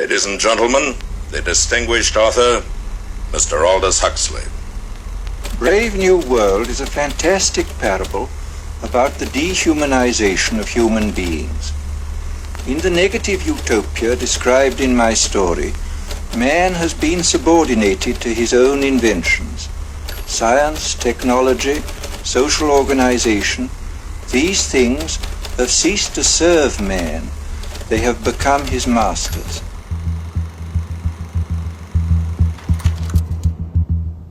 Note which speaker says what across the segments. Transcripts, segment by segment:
Speaker 1: Ladies and gentlemen, the distinguished author, Mr. Aldous Huxley.
Speaker 2: Brave New World is a fantastic parable about the dehumanization of human beings. In the negative utopia described in my story, man has been subordinated to his own inventions. Science, technology, social organization, these things have ceased to serve man. They have become his masters.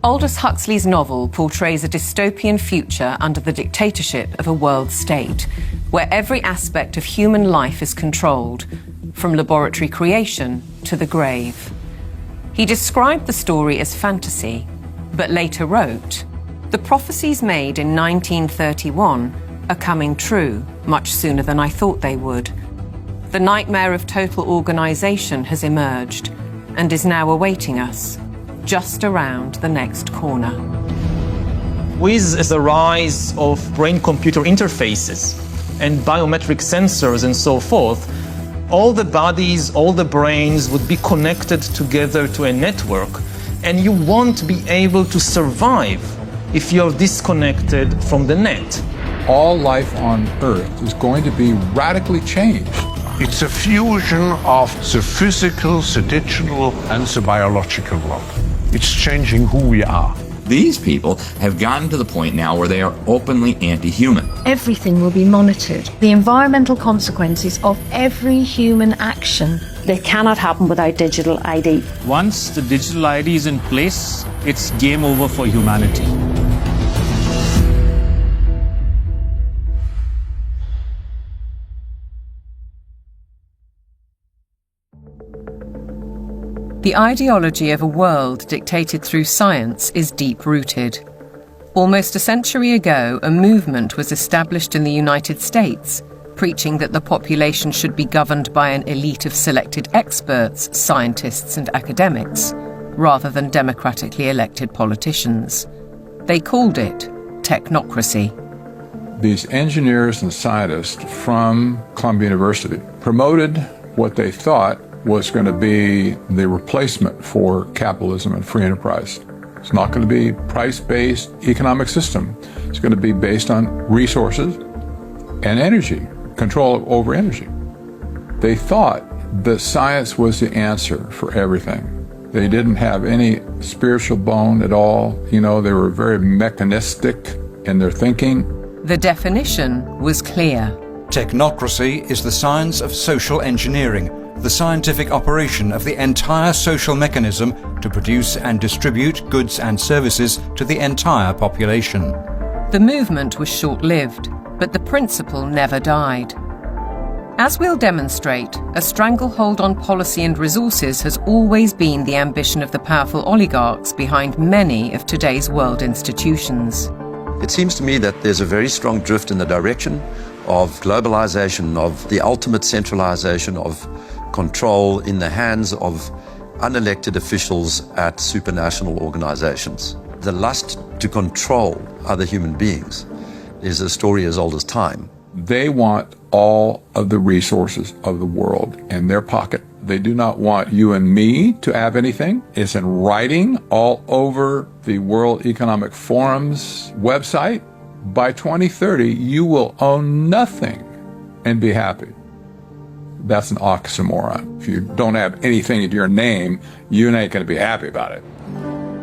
Speaker 3: Aldous Huxley's novel portrays a dystopian future under the dictatorship of a world state, where every aspect of human life is controlled, from laboratory creation to the grave. He described the story as fantasy, but later wrote, "The prophecies made in 1931 are coming true much sooner than I thought they would. The nightmare of total organisation has emerged and is now awaiting us, just around the next corner."
Speaker 4: With the rise of brain-computer interfaces and biometric sensors and so forth, all the bodies, all the brains would be connected together to a network, and you won't be able to survive if you're disconnected from the net.
Speaker 5: All life on Earth is going to be radically changed.
Speaker 6: It's a fusion of the physical, the digital, and the biological world. It's changing who we are.
Speaker 7: These people have gotten to the point now where they are openly anti-human.
Speaker 8: Everything will be monitored. The environmental consequences of every human action.
Speaker 9: They cannot happen without digital ID.
Speaker 10: Once the digital ID is in place, it's game over for humanity.
Speaker 3: The ideology of a world dictated through science is deep-rooted. Almost a century ago, a movement was established in the United States, preaching that the population should be governed by an elite of selected experts, scientists and academics, rather than democratically elected politicians. They called it technocracy.
Speaker 5: These engineers and scientists from Columbia University promoted what they thought was going to be the replacement for capitalism and free enterprise. It's not going to be price-based economic system. It's going to be based on resources and energy, control over energy. They thought that science was the answer for everything. They didn't have any spiritual bone at all. You know, they were very mechanistic in their thinking.
Speaker 3: The definition was clear.
Speaker 11: Technocracy is the science of social engineering, the scientific operation of the entire social mechanism to produce and distribute goods and services to the entire population.
Speaker 3: The movement was short-lived, but the principle never died. As we'll demonstrate, a stranglehold on policy and resources has always been the ambition of the powerful oligarchs behind many of today's world institutions.
Speaker 12: It seems to me that there's a very strong drift in the direction of globalization, of the ultimate centralization of control in the hands of unelected officials at supranational organizations. The lust to control other human beings is a story as old as time.
Speaker 5: They want all of the resources of the world in their pocket. They do not want you and me to have anything. It's in writing all over the World Economic Forum's website. By 2030, you will own nothing and be happy. That's an oxymoron. If you don't have anything in your name, you ain't going to be happy about it.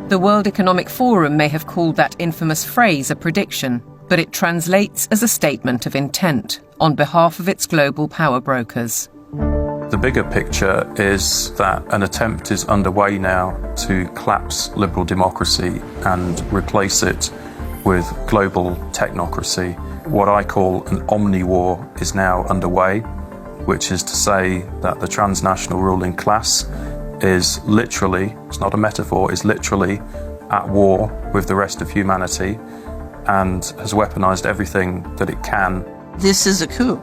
Speaker 3: The World Economic Forum may have called that infamous phrase a prediction, but it translates as a statement of intent on behalf of its global power brokers.
Speaker 13: The bigger picture is that an attempt is underway now to collapse liberal democracy and replace it with global technocracy. What I call an omni-war is now underway, which is to say that the transnational ruling class is literally, it's not a metaphor, is literally at war with the rest of humanity and has weaponized everything that it can.
Speaker 14: This is a coup.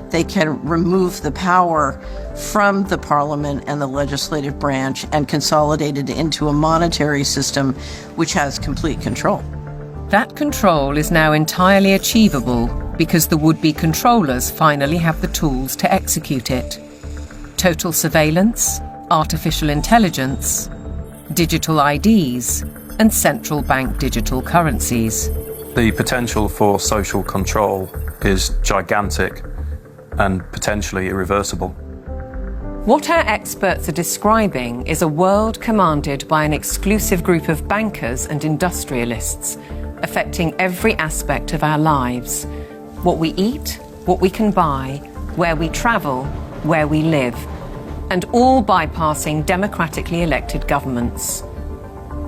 Speaker 14: They can remove the power from the parliament and the legislative branch and consolidate it into a monetary system which has complete control.
Speaker 3: That control is now entirely achievable because the would-be controllers finally have the tools to execute it. Total surveillance, artificial intelligence, digital IDs, and central bank digital currencies.
Speaker 13: The potential for social control is gigantic and potentially irreversible.
Speaker 3: What our experts are describing is a world commanded by an exclusive group of bankers and industrialists, affecting every aspect of our lives. What we eat, what we can buy, where we travel, where we live, and all bypassing democratically elected governments.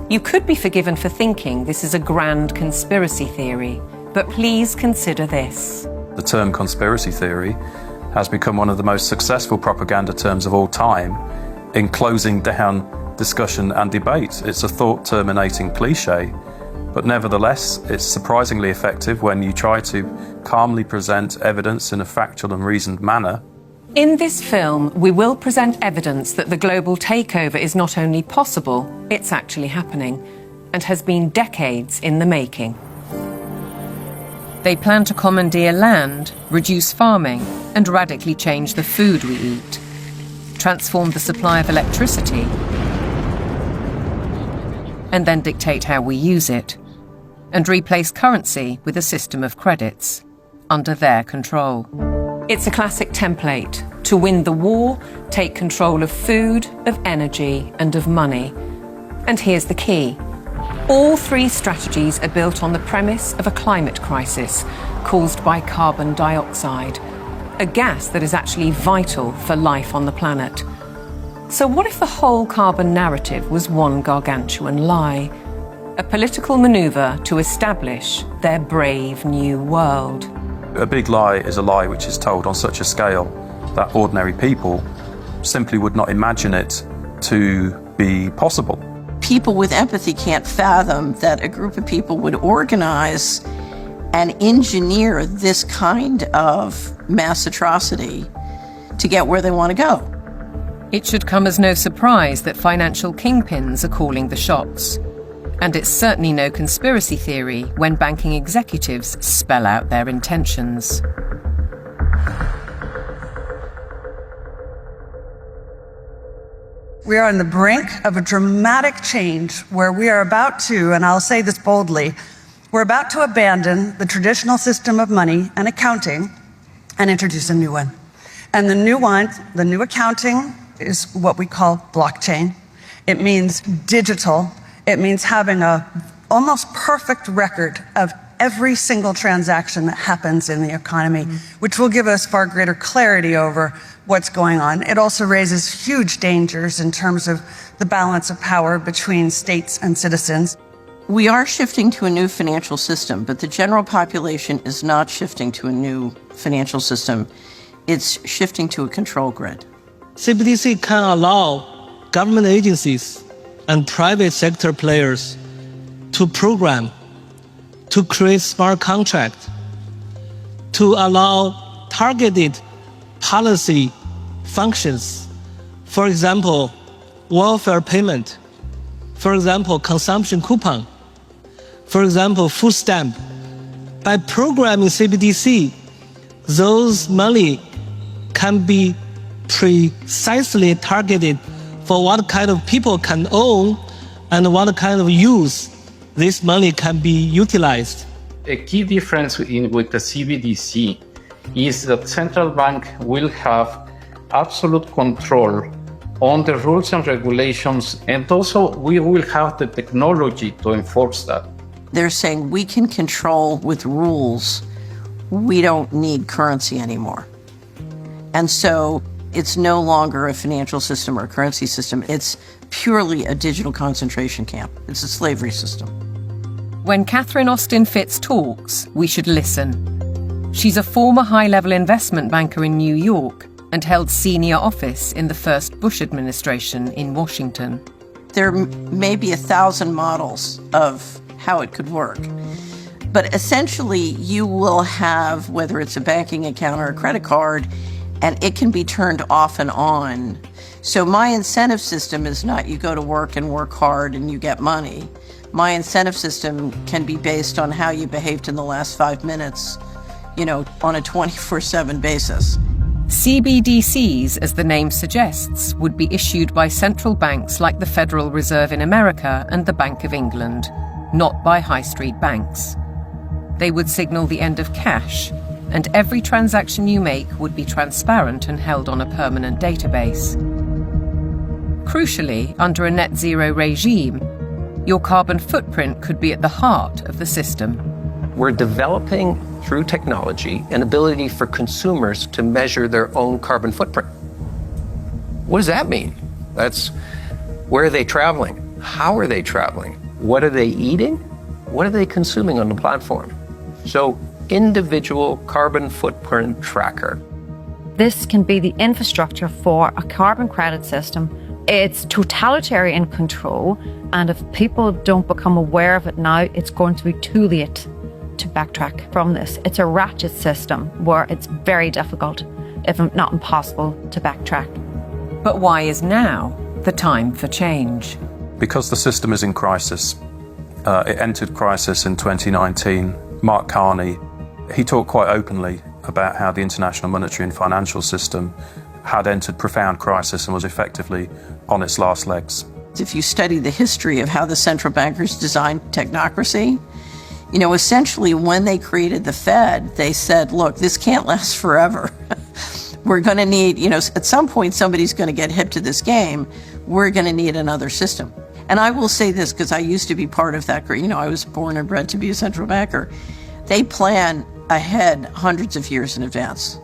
Speaker 3: You could be forgiven for thinking this is a grand conspiracy theory, but please consider this.
Speaker 13: The term conspiracy theory has become one of the most successful propaganda terms of all time in closing down discussion and debate. It's a thought-terminating cliche, but nevertheless, it's surprisingly effective when you try to calmly present evidence in a factual and reasoned manner.
Speaker 3: In this film, we will present evidence that the global takeover is not only possible, it's actually happening, and has been decades in the making. They plan to commandeer land, reduce farming, and radically change the food we eat, transform the supply of electricity, and then dictate how we use it, and replace currency with a system of credits, under their control. It's a classic template. To win the war, take control of food, of energy, and of money. And here's the key. All three strategies are built on the premise of a climate crisis caused by carbon dioxide, a gas that is actually vital for life on the planet. So what if the whole carbon narrative was one gargantuan lie? A political maneuver to establish their brave new world.
Speaker 13: A big lie is a lie which is told on such a scale that ordinary people simply would not imagine it to be possible.
Speaker 14: People with empathy can't fathom that a group of people would organize and engineer this kind of mass atrocity to get where they want to go.
Speaker 3: It should come as no surprise that financial kingpins are calling the shots. And it's certainly no conspiracy theory when banking executives spell out their intentions.
Speaker 15: We are on the brink of a dramatic change where we are about to, and I'll say this boldly, we're about to abandon the traditional system of money and accounting and introduce a new one. And the new accounting is what we call blockchain. It means digital. It means having an almost perfect record of every single transaction that happens in the economy, which will give us far greater clarity over what's going on. It also raises huge dangers in terms of the balance of power between states and citizens.
Speaker 14: We are shifting to a new financial system, but the general population is not shifting to a new financial system. It's shifting to a control grid.
Speaker 16: CBDC can allow government agencies and private sector players to program, to create smart contracts, to allow targeted policy functions. For example, welfare payment. For example, consumption coupon. For example, food stamp. By programming CBDC, those money can be precisely targeted for what kind of people can own and what kind of use this money can be utilized.
Speaker 17: A key difference with the CBDC is that central bank will have absolute control on the rules and regulations, and also we will have the technology to enforce that.
Speaker 14: They're saying we can control with rules. We don't need currency anymore. And so it's no longer a financial system or a currency system. It's purely a digital concentration camp. It's a slavery system.
Speaker 3: When Catherine Austin Fitts talks, we should listen. She's a former high-level investment banker in New York and held senior office in the first Bush administration in Washington.
Speaker 14: There may be 1,000 models of how it could work. But essentially, you will have, whether it's a banking account or a credit card, and it can be turned off and on. So my incentive system is not you go to work and work hard and you get money. My incentive system can be based on how you behaved in the last 5 minutes, on a 24/7 basis.
Speaker 3: CBDCs, as the name suggests, would be issued by central banks like the Federal Reserve in America and the Bank of England, not by high street banks. They would signal the end of cash, and every transaction you make would be transparent and held on a permanent database. Crucially, under a net zero regime, your carbon footprint could be at the heart of the system.
Speaker 18: We're developing, through technology, an ability for consumers to measure their own carbon footprint. What does that mean? That's where are they traveling? How are they traveling? What are they eating? What are they consuming on the platform? So, individual carbon footprint tracker.
Speaker 19: This can be the infrastructure for a carbon credit system. It's totalitarian control, and if people don't become aware of it now, it's going to be too late to backtrack from this. It's a ratchet system where it's very difficult, if not impossible, to backtrack.
Speaker 3: But why is now the time for change?
Speaker 13: Because the system is in crisis. It entered crisis in 2019. Mark Carney, he talked quite openly about how the international monetary and financial system had entered profound crisis and was effectively on its last legs.
Speaker 14: If you study the history of how the central bankers designed technocracy, you know, essentially when they created the Fed, they said, look, this can't last forever. We're going to need, you know, at some point somebody's going to get hip to this game. We're going to need another system. And I will say this because I used to be part of that, you know, I was born and bred to be a central banker. They plan ahead hundreds of years in advance.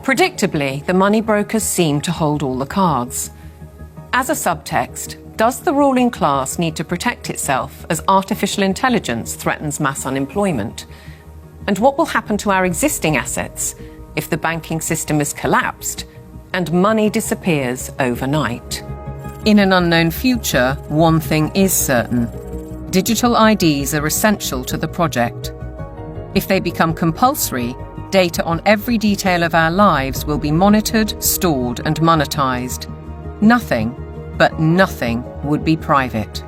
Speaker 3: Predictably, the money brokers seem to hold all the cards. As a subtext, does the ruling class need to protect itself as artificial intelligence threatens mass unemployment? And what will happen to our existing assets if the banking system is collapsed and money disappears overnight? In an unknown future, one thing is certain. Digital IDs are essential to the project. If they become compulsory, data on every detail of our lives will be monitored, stored, and monetized. Nothing, but nothing, would be private.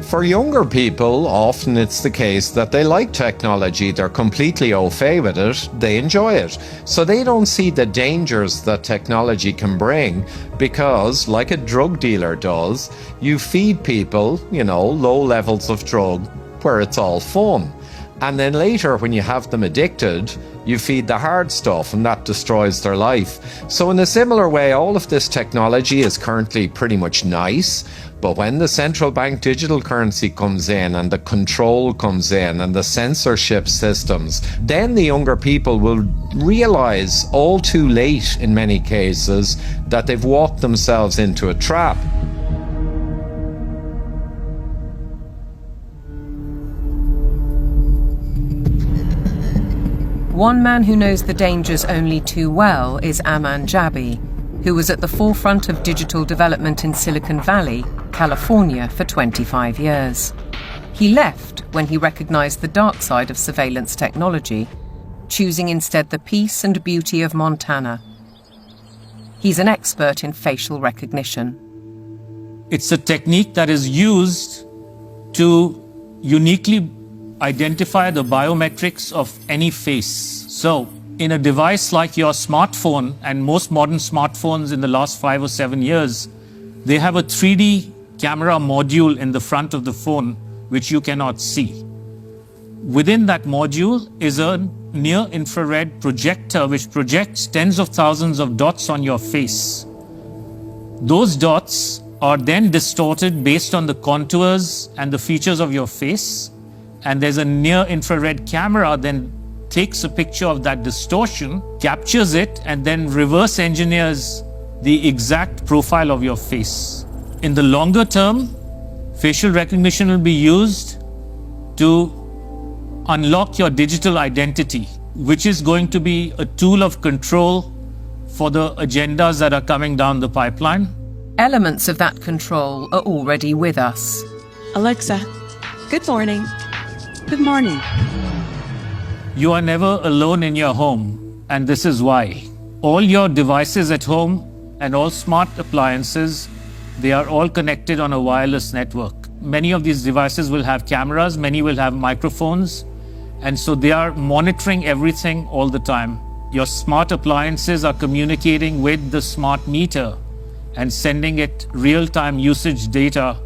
Speaker 20: For younger people, often it's the case that they like technology, they're completely au fait with it, they enjoy it. So they don't see the dangers that technology can bring because, like a drug dealer does, you feed people, you know, low levels of drug where it's all fun. And then later, when you have them addicted, you feed the hard stuff and that destroys their life. So in a similar way, all of this technology is currently pretty much nice, but when the central bank digital currency comes in and the control comes in and the censorship systems, then the younger people will realize all too late in many cases that they've walked themselves into a trap.
Speaker 3: One man who knows the dangers only too well is Aman Jabi, who was at the forefront of digital development in Silicon Valley, California, for 25 years. He left when he recognized the dark side of surveillance technology, choosing instead the peace and beauty of Montana. He's an expert in facial recognition.
Speaker 10: It's a technique that is used to uniquely identify the biometrics of any face. So, in a device like your smartphone, and most modern smartphones in the last 5 or 7 years, they have a 3D camera module in the front of the phone which you cannot see. Within that module is a near-infrared projector which projects tens of thousands of dots on your face. Those dots are then distorted based on the contours and the features of your face, and there's a near-infrared camera then takes a picture of that distortion, captures it, and then reverse engineers the exact profile of your face. In the longer term, facial recognition will be used to unlock your digital identity, which is going to be a tool of control for the agendas that are coming down the pipeline.
Speaker 3: Elements of that control are already with us.
Speaker 21: Alexa, good morning. Good morning.
Speaker 10: You are never alone in your home, and this is why. All your devices at home and all smart appliances, they are all connected on a wireless network. Many of these devices will have cameras, many will have microphones, and so they are monitoring everything all the time. Your smart appliances are communicating with the smart meter and sending it real-time usage data.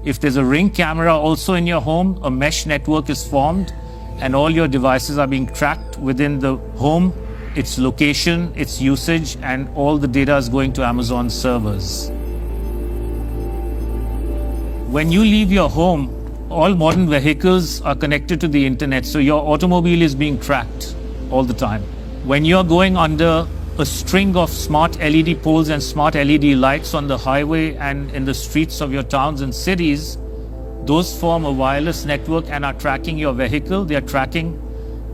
Speaker 10: If there's a Ring camera also in your home, a mesh network is formed and all your devices are being tracked within the home, its location, its usage, and all the data is going to Amazon servers. When you leave your home, all modern vehicles are connected to the internet, so your automobile is being tracked all the time. When you're going under a string of smart LED poles and smart LED lights on the highway and in the streets of your towns and cities, those form a wireless network and are tracking your vehicle. They are tracking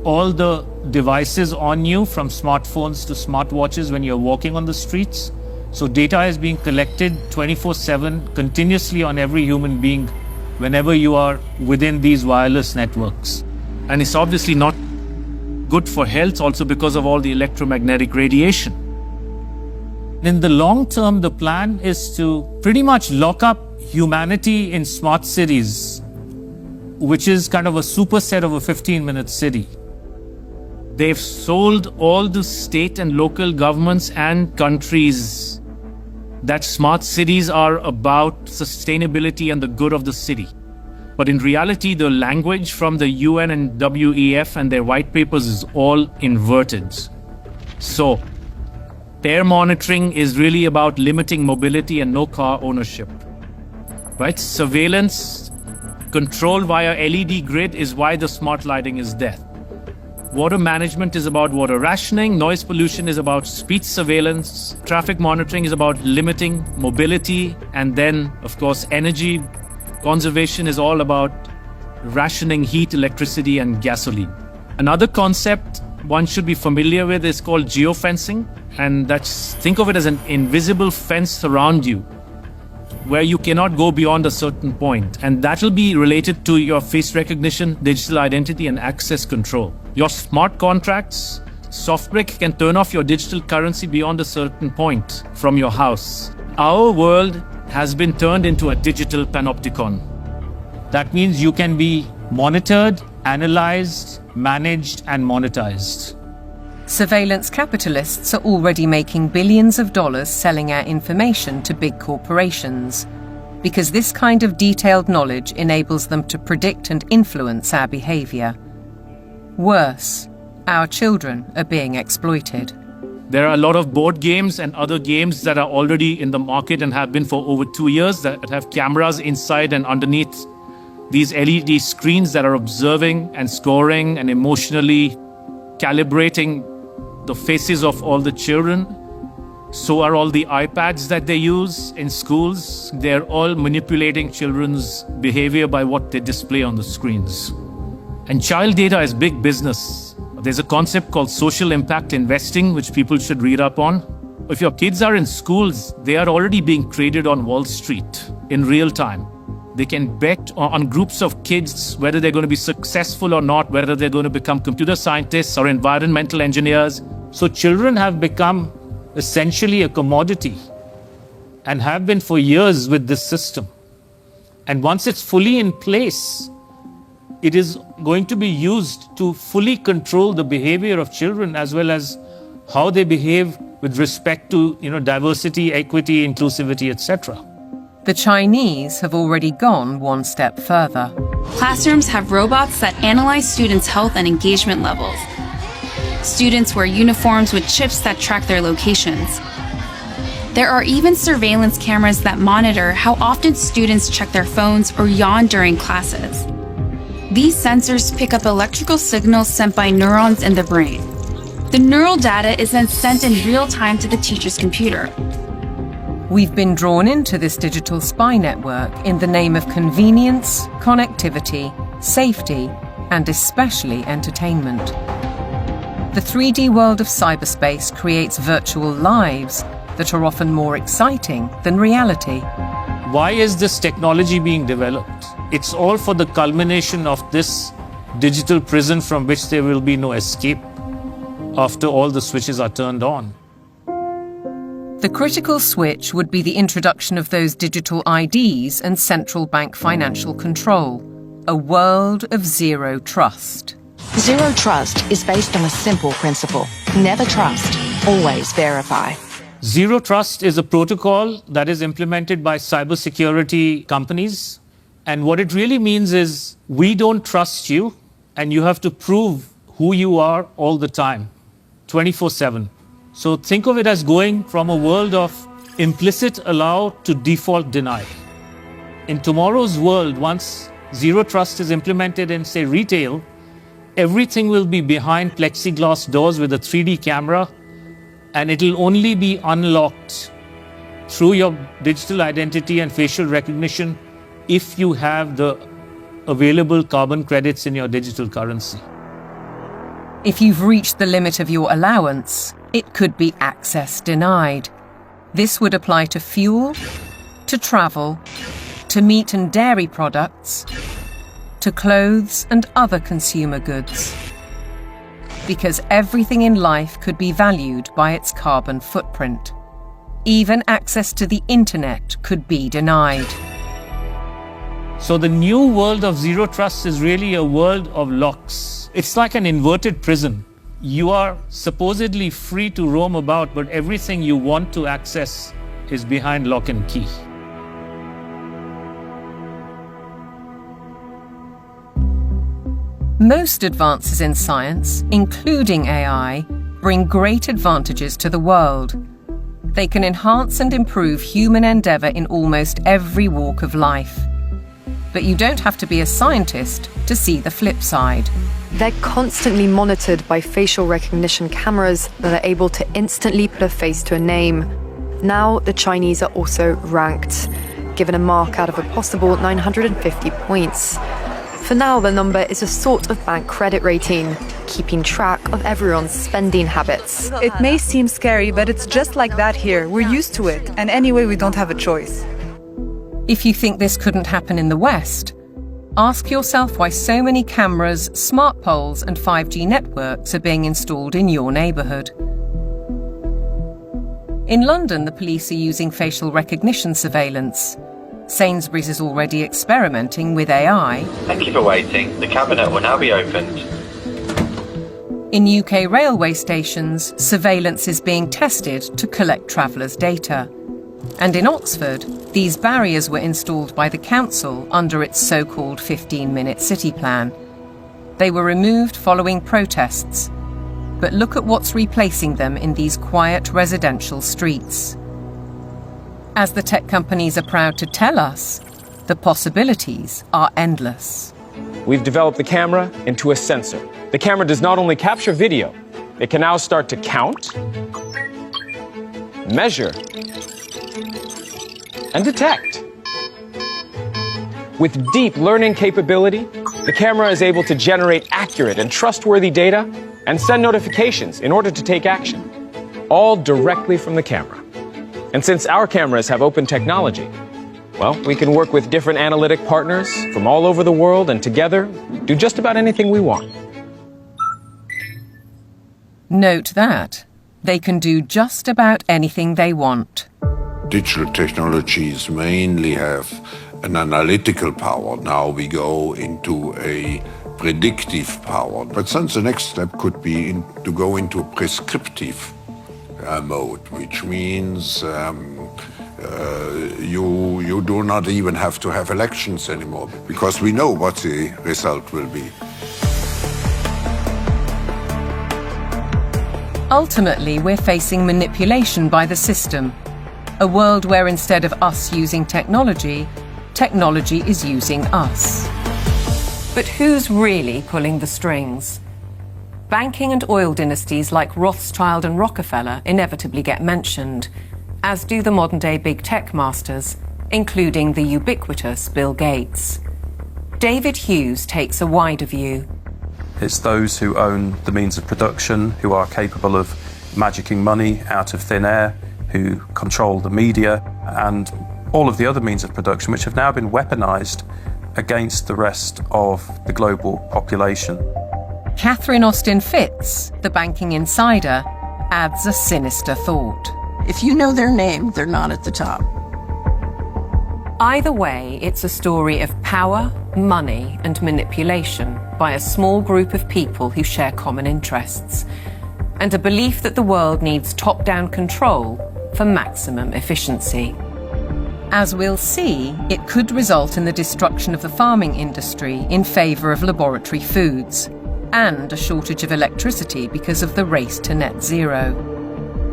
Speaker 10: all the devices on you, from smartphones to smartwatches when you're walking on the streets. So data is being collected 24/7 continuously on every human being whenever you are within these wireless networks.
Speaker 1: And it's obviously not good for health also because of all the electromagnetic radiation.
Speaker 10: In the long term, the plan is to pretty much lock up humanity in smart cities, which is kind of a superset of a 15-minute city.
Speaker 1: They've sold all the state and local governments and countries that smart cities are about sustainability and the good of the city. But in reality, the language from the UN and WEF and their white papers is all inverted. So, air monitoring is really about limiting mobility and no car ownership. Right? Surveillance, control via LED grid is why the smart lighting is there. Water management is about water rationing, noise pollution is about speech surveillance, traffic monitoring is about limiting mobility, and then, of course, energy conservation is all about rationing heat, electricity, and gasoline. Another concept one should be familiar with is called geofencing, and think of it as an invisible fence around you where you cannot go beyond a certain point, and that will be related to your face recognition, digital identity, and access control. Your smart contracts, SoftBrick can turn off your digital currency beyond a certain point from your house. Our world has been turned into a digital panopticon.
Speaker 10: That means you can be monitored, analyzed, managed, and monetized.
Speaker 3: Surveillance capitalists are already making billions of dollars selling our information to big corporations, because this kind of detailed knowledge enables them to predict and influence our behavior. Worse, our children are being exploited.
Speaker 1: There are a lot of board games and other games that are already in the market and have been for over 2 years that have cameras inside and underneath these LED screens that are observing and scoring and emotionally calibrating the faces of all the children. So are all the iPads that they use in schools. They're all manipulating children's behavior by what they display on the screens. And child data is big business. There's a concept called social impact investing, which people should read up on. If your kids are in schools, they are already being traded on Wall Street in real time. They can bet on groups of kids, whether they're going to be successful or not, whether they're going to become computer scientists or environmental engineers.
Speaker 10: So children have become essentially a commodity and have been for years with this system. And once it's fully in place, it is going to be used to fully control the behavior of children as well as how they behave with respect to, diversity, equity, inclusivity, etc.
Speaker 3: The Chinese have already gone one step further.
Speaker 22: Classrooms have robots that analyze students' health and engagement levels. Students wear uniforms with chips that track their locations. There are even surveillance cameras that monitor how often students check their phones or yawn during classes. These sensors pick up electrical signals sent by neurons in the brain. The neural data is then sent in real time to the teacher's computer.
Speaker 3: We've been drawn into this digital spy network in the name of convenience, connectivity, safety, and especially entertainment. The 3D world of cyberspace creates virtual lives that are often more exciting than reality.
Speaker 10: Why is this technology being developed? It's all for the culmination of this digital prison from which there will be no escape after all the switches are turned on.
Speaker 3: The critical switch would be the introduction of those digital IDs and central bank financial control, a world of zero trust.
Speaker 23: Zero trust is based on a simple principle.
Speaker 2: Never trust, always verify.
Speaker 10: Zero Trust is a protocol that is implemented by cybersecurity companies. And what it really means is we don't trust you, and you have to prove who you are all the time, 24/7. So think of it as going from a world of implicit allow to default deny. In tomorrow's world, once Zero Trust is implemented in, say, retail, everything will be behind plexiglass doors with a 3D camera, and it'll only be unlocked through your digital identity and facial recognition if you have the available carbon credits in your digital currency.
Speaker 3: If you've reached the limit of your allowance, it could be access denied. This would apply to fuel, to travel, to meat and dairy products, to clothes and other consumer goods. Because everything in life could be valued by its carbon footprint. Even access to the internet could be denied.
Speaker 10: So the new world of Zero Trust is really a world of locks. It's like an inverted prison. You are supposedly free to roam about, but everything you want to access is behind lock and key.
Speaker 3: Most advances in science, including AI, bring great advantages to the world. They can enhance and improve human endeavour in almost every walk of life. But you don't have to be a scientist to see the flip side.
Speaker 4: They're constantly monitored by facial recognition cameras that are able to instantly put a face to a name. Now the Chinese are also ranked, given a mark out of a possible 950 points. For now, the number is a sort of bank credit rating, keeping track of everyone's spending habits.
Speaker 23: It may seem scary, but it's just like that here. We're used to it, and anyway, we don't have a choice.
Speaker 3: If you think this couldn't happen in the West, ask yourself why so many cameras, smart poles and 5G networks are being installed in your neighbourhood. In London, the police are using facial recognition surveillance. Sainsbury's is already experimenting with AI.
Speaker 24: Thank you for waiting. The cabinet will now be opened.
Speaker 3: In UK railway stations, surveillance is being tested to collect travellers' data. And in Oxford, these barriers were installed by the council under its so-called 15-minute city plan. They were removed following protests. But look at what's replacing them in these quiet residential streets. As the tech companies are proud to tell us, the possibilities are endless.
Speaker 25: We've developed the camera into a sensor. The camera does not only capture video, it can now start to count, measure, and detect. With deep learning capability, the camera is able to generate accurate and trustworthy data and send notifications in order to take action, all directly from the camera. And since our cameras have open technology, well, we can work with different analytic partners from all over the world and together do just about anything we want.
Speaker 3: Note that they can do just about anything they want.
Speaker 6: Digital technologies mainly have an analytical power. Now we go into a predictive power. But then the next step could be to go into a prescriptive mode, which means you do not even have to have elections anymore, because we know what the result will be.
Speaker 3: Ultimately, we're facing manipulation by the system. A world where instead of us using technology, technology is using us. But who's really pulling the strings? Banking and oil dynasties like Rothschild and Rockefeller inevitably get mentioned, as do the modern-day big tech masters, including the ubiquitous Bill Gates. David Hughes takes a wider view.
Speaker 13: It's those who own the means of production, who are capable of magicking money out of thin air, who control the media, and all of the other means of production, which have now been weaponized against the rest of the global population.
Speaker 3: Catherine Austin Fitz, the banking insider, adds a sinister thought.
Speaker 14: If you know their name, they're not at the top.
Speaker 3: Either way, it's a story of power, money, and manipulation by a small group of people who share common interests. and a belief that the world needs top-down control for maximum efficiency. As we'll see, it could result in the destruction of the farming industry in favour of laboratory foods, and a shortage of electricity because of the race to net zero.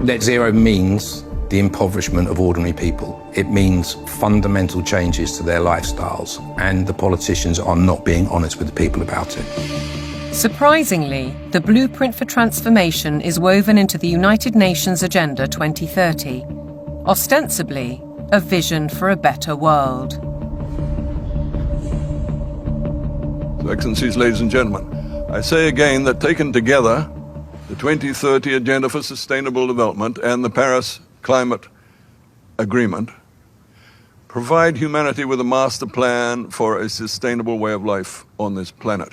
Speaker 7: Net zero means the impoverishment of ordinary people. It means fundamental changes to their lifestyles, and the politicians are not being honest with the people about it.
Speaker 3: Surprisingly, the blueprint for transformation is woven into the United Nations Agenda 2030, ostensibly a vision for a better world.
Speaker 8: Excellencies, ladies and gentlemen, I say again that taken together, the 2030 Agenda for Sustainable Development and the Paris Climate Agreement provide humanity with a master plan for a sustainable way of life on this planet.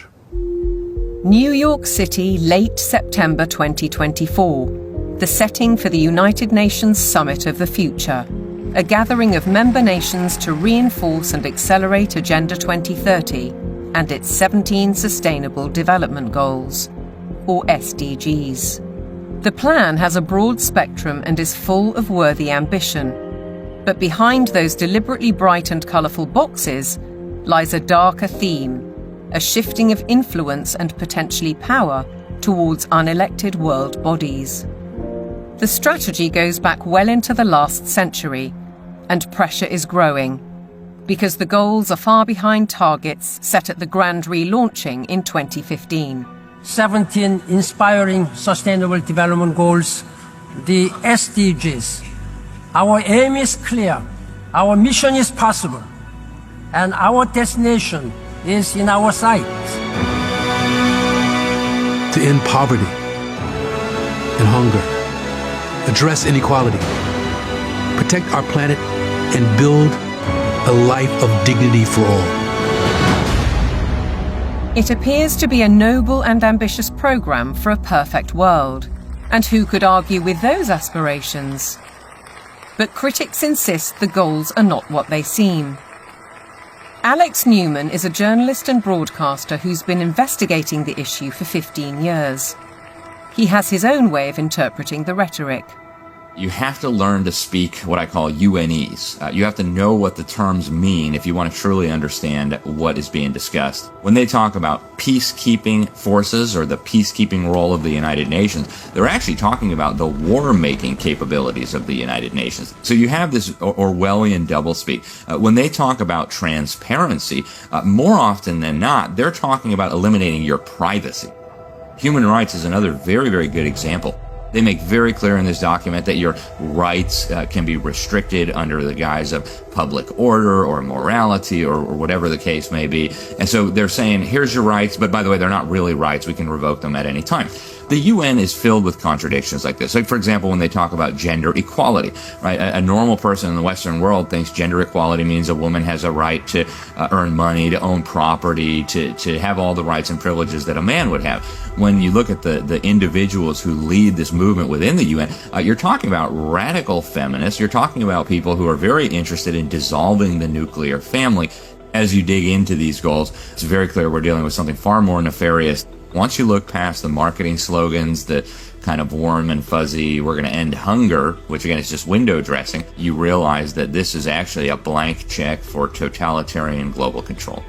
Speaker 3: New York City, late September 2024, the setting for the United Nations Summit of the Future, a gathering of member nations to reinforce and accelerate Agenda 2030 and its 17 Sustainable Development Goals, or SDGs. The plan has a broad spectrum and is full of worthy ambition. But behind those deliberately bright and colourful boxes lies a darker theme, a shifting of influence and potentially power towards unelected world bodies. The strategy goes back well into the last century, and pressure is growing, because the goals are far behind targets set at the grand relaunching in 2015.
Speaker 9: 17 inspiring Sustainable Development Goals, the SDGs. Our aim is clear, our mission is possible, and our destination is in our sights.
Speaker 11: To end poverty and hunger, address inequality, protect our planet, and build a life of dignity for all.
Speaker 3: It appears to be a noble and ambitious programme for a perfect world. And who could argue with those aspirations? But critics insist the goals are not what they seem. Alex Newman is a journalist and broadcaster who's been investigating the issue for 15 years. He has his own way of interpreting the rhetoric.
Speaker 12: You have to learn to speak what I call UNEs. You have to know what the terms mean if you want to truly understand what is being discussed. When they talk about peacekeeping forces or the peacekeeping role of the United Nations, they're actually talking about the war-making capabilities of the United Nations. So you have this Orwellian doublespeak. When they talk about transparency, more often than not, they're talking about eliminating your privacy. Human rights is another very, very good example. They make very clear in this document that your rights can be restricted under the guise of public order or morality or whatever the case may be. And so they're saying, here's your rights, but by the way, they're not really rights. We can revoke them at any time. The UN is filled with contradictions like this. Like, for example, when they talk about gender equality, right? A normal person in the Western world thinks gender equality means a woman has a right to earn money, to own property, to have all the rights and privileges that a man would have. When you look at the individuals who lead this movement within the UN, you're talking about radical feminists. You're talking about people who are very interested in dissolving the nuclear family. As you dig into these goals, it's very clear we're dealing with something far more nefarious. Once you look past the marketing slogans, the kind of warm and fuzzy, we're going to end hunger, which again is just window dressing, you realize that this is actually a blank check for totalitarian global control.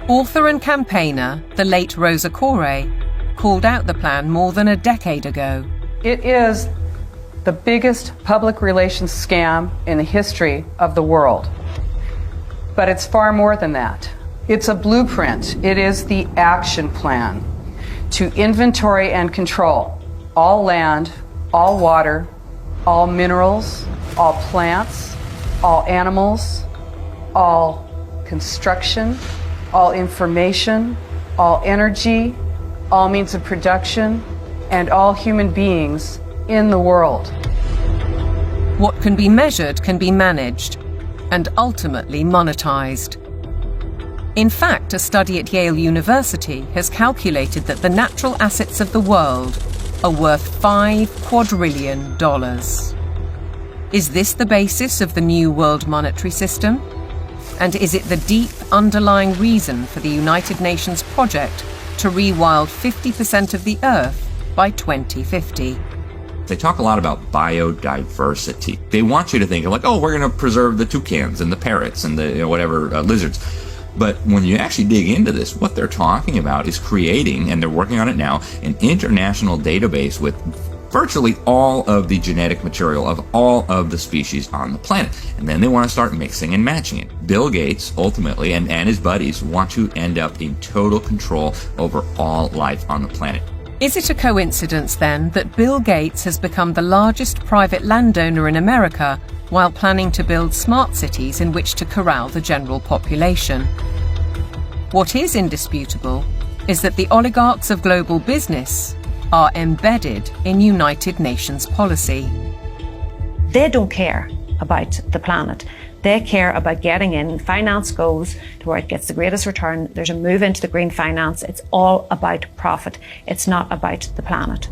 Speaker 3: Author and campaigner, the late Rosa Koire, called out the plan more than a decade ago.
Speaker 26: It is the biggest public relations scam in the history of the world. But it's far more than that. It's a blueprint. It is the action plan to inventory and control all land, all water, all minerals, all plants, all animals, all construction, all information, all energy, all means of production, and all human beings in the world.
Speaker 3: What can be measured can be managed and ultimately monetized. In fact, a study at Yale University has calculated that the natural assets of the world are worth $5 quadrillion. Is this the basis of the new world monetary system? And is it the deep underlying reason for the United Nations project to rewild 50% of the Earth by 2050.
Speaker 12: They talk a lot about biodiversity. They want you to think like, oh, we're going to preserve the toucans and the parrots and the lizards. But when you actually dig into this, what they're talking about is creating, and they're working on it now, an international database with virtually all of the genetic material of all of the species on the planet. And then they want to start mixing and matching it. Bill Gates, ultimately, and his buddies want to end up in total control over all life on the planet.
Speaker 3: Is it a coincidence, then, that Bill Gates has become the largest private landowner in America while planning to build smart cities in which to corral the general population? What is indisputable is that the oligarchs of global business are embedded in United Nations policy.
Speaker 5: They don't care about the planet. They care about getting in. Finance goes to where it gets the greatest return. There's a move into the green finance. It's all about profit. It's not about the planet.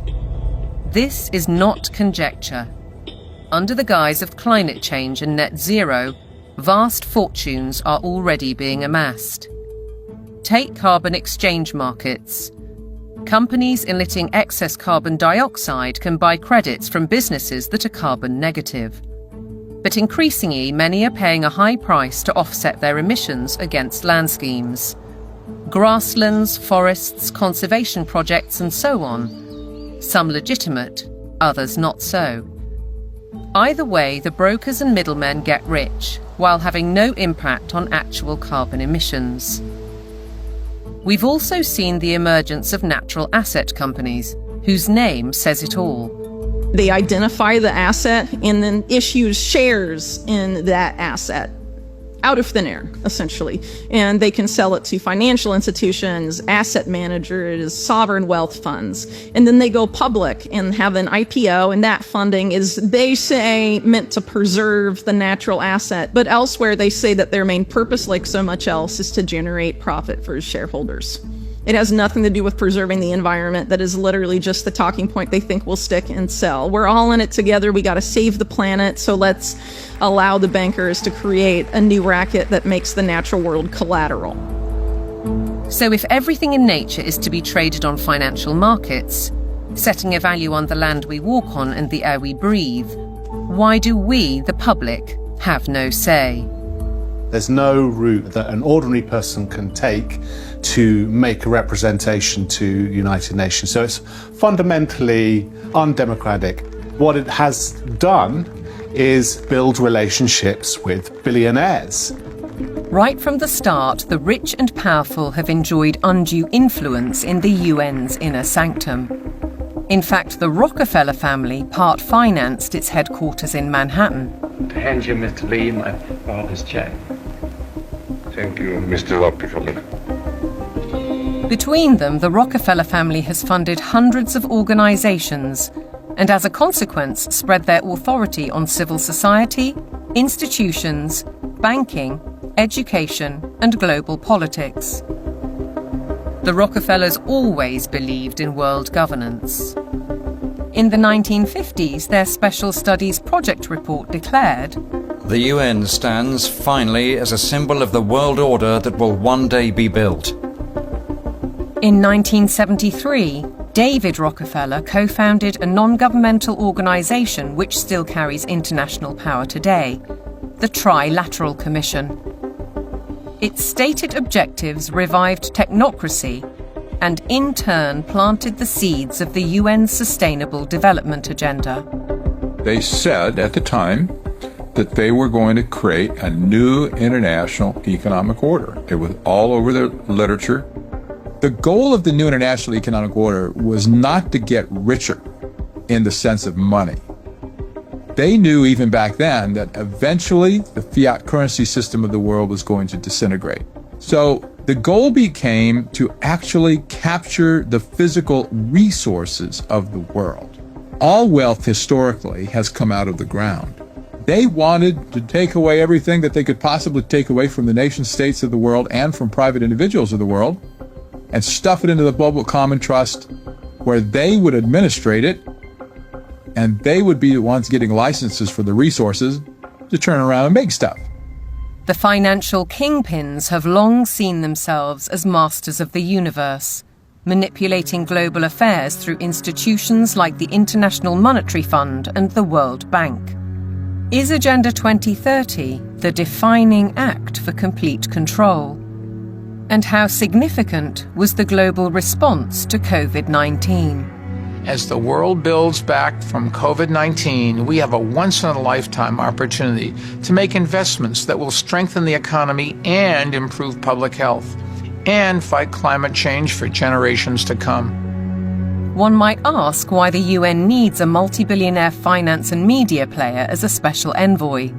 Speaker 3: This is not conjecture. Under the guise of climate change and net zero, vast fortunes are already being amassed. Take carbon exchange markets. Companies emitting excess carbon dioxide can buy credits from businesses that are carbon negative. But increasingly, many are paying a high price to offset their emissions against land schemes. Grasslands, forests, conservation projects, and so on. Some legitimate, others not so. Either way, the brokers and middlemen get rich, while having no impact on actual carbon emissions. We've also seen the emergence of natural asset companies, whose name says it all.
Speaker 15: They identify the asset and then issue shares in that asset out of thin air, essentially. And they can sell it to financial institutions, asset managers, sovereign wealth funds. And then they go public and have an IPO, and that funding is, they say, meant to preserve the natural asset. But elsewhere, they say that their main purpose, like so much else, is to generate profit for shareholders. It has nothing to do with preserving the environment. That is literally just the talking point they think will stick and sell. We're all in it together. We got to save the planet. So let's allow the bankers to create a new racket that makes the natural world collateral.
Speaker 3: So if everything in nature is to be traded on financial markets, setting a value on the land we walk on and the air we breathe, why do we, the public, have no say?
Speaker 16: There's no route that an ordinary person can take to make a representation to United Nations. So it's fundamentally undemocratic. What it has done is build relationships with billionaires.
Speaker 3: Right from the start, the rich and powerful have enjoyed undue influence in the UN's inner sanctum. In fact, the Rockefeller family part-financed its headquarters in Manhattan.
Speaker 17: To hand you, Mr. Lee, my father's check.
Speaker 18: Thank you, Mr. Rockefeller.
Speaker 3: Between them, the Rockefeller family has funded hundreds of organizations and, as a consequence, spread their authority on civil society, institutions, banking, education, and global politics. The Rockefellers always believed in world governance. In the 1950s, their Special Studies Project report declared,
Speaker 19: "The UN stands finally as a symbol of the world order that will one day be built."
Speaker 3: In 1973, David Rockefeller co-founded a non-governmental organization which still carries international power today, the Trilateral Commission. Its stated objectives revived technocracy and in turn planted the seeds of the UN's Sustainable Development Agenda.
Speaker 27: They said at the time that they were going to create a new international economic order. It was all over the literature. The goal of the new international economic order was not to get richer in the sense of money. They knew even back then that eventually the fiat currency system of the world was going to disintegrate. So the goal became to actually capture the physical resources of the world. All wealth historically has come out of the ground. They wanted to take away everything that they could possibly take away from the nation states of the world and from private individuals of the world and stuff it into the global common trust where they would administrate it and they would be the ones getting licenses for the resources to turn around and make stuff.
Speaker 3: The financial kingpins have long seen themselves as masters of the universe, manipulating global affairs through institutions like the International Monetary Fund and the World Bank. Is Agenda 2030 the defining act for complete control? And how significant was the global response to COVID-19?
Speaker 1: As the world builds back from COVID-19, we have a once-in-a-lifetime opportunity to make investments that will strengthen the economy and improve public health, and fight climate change for generations to come.
Speaker 3: One might ask why the UN needs a multi-billionaire finance and media player as a special envoy,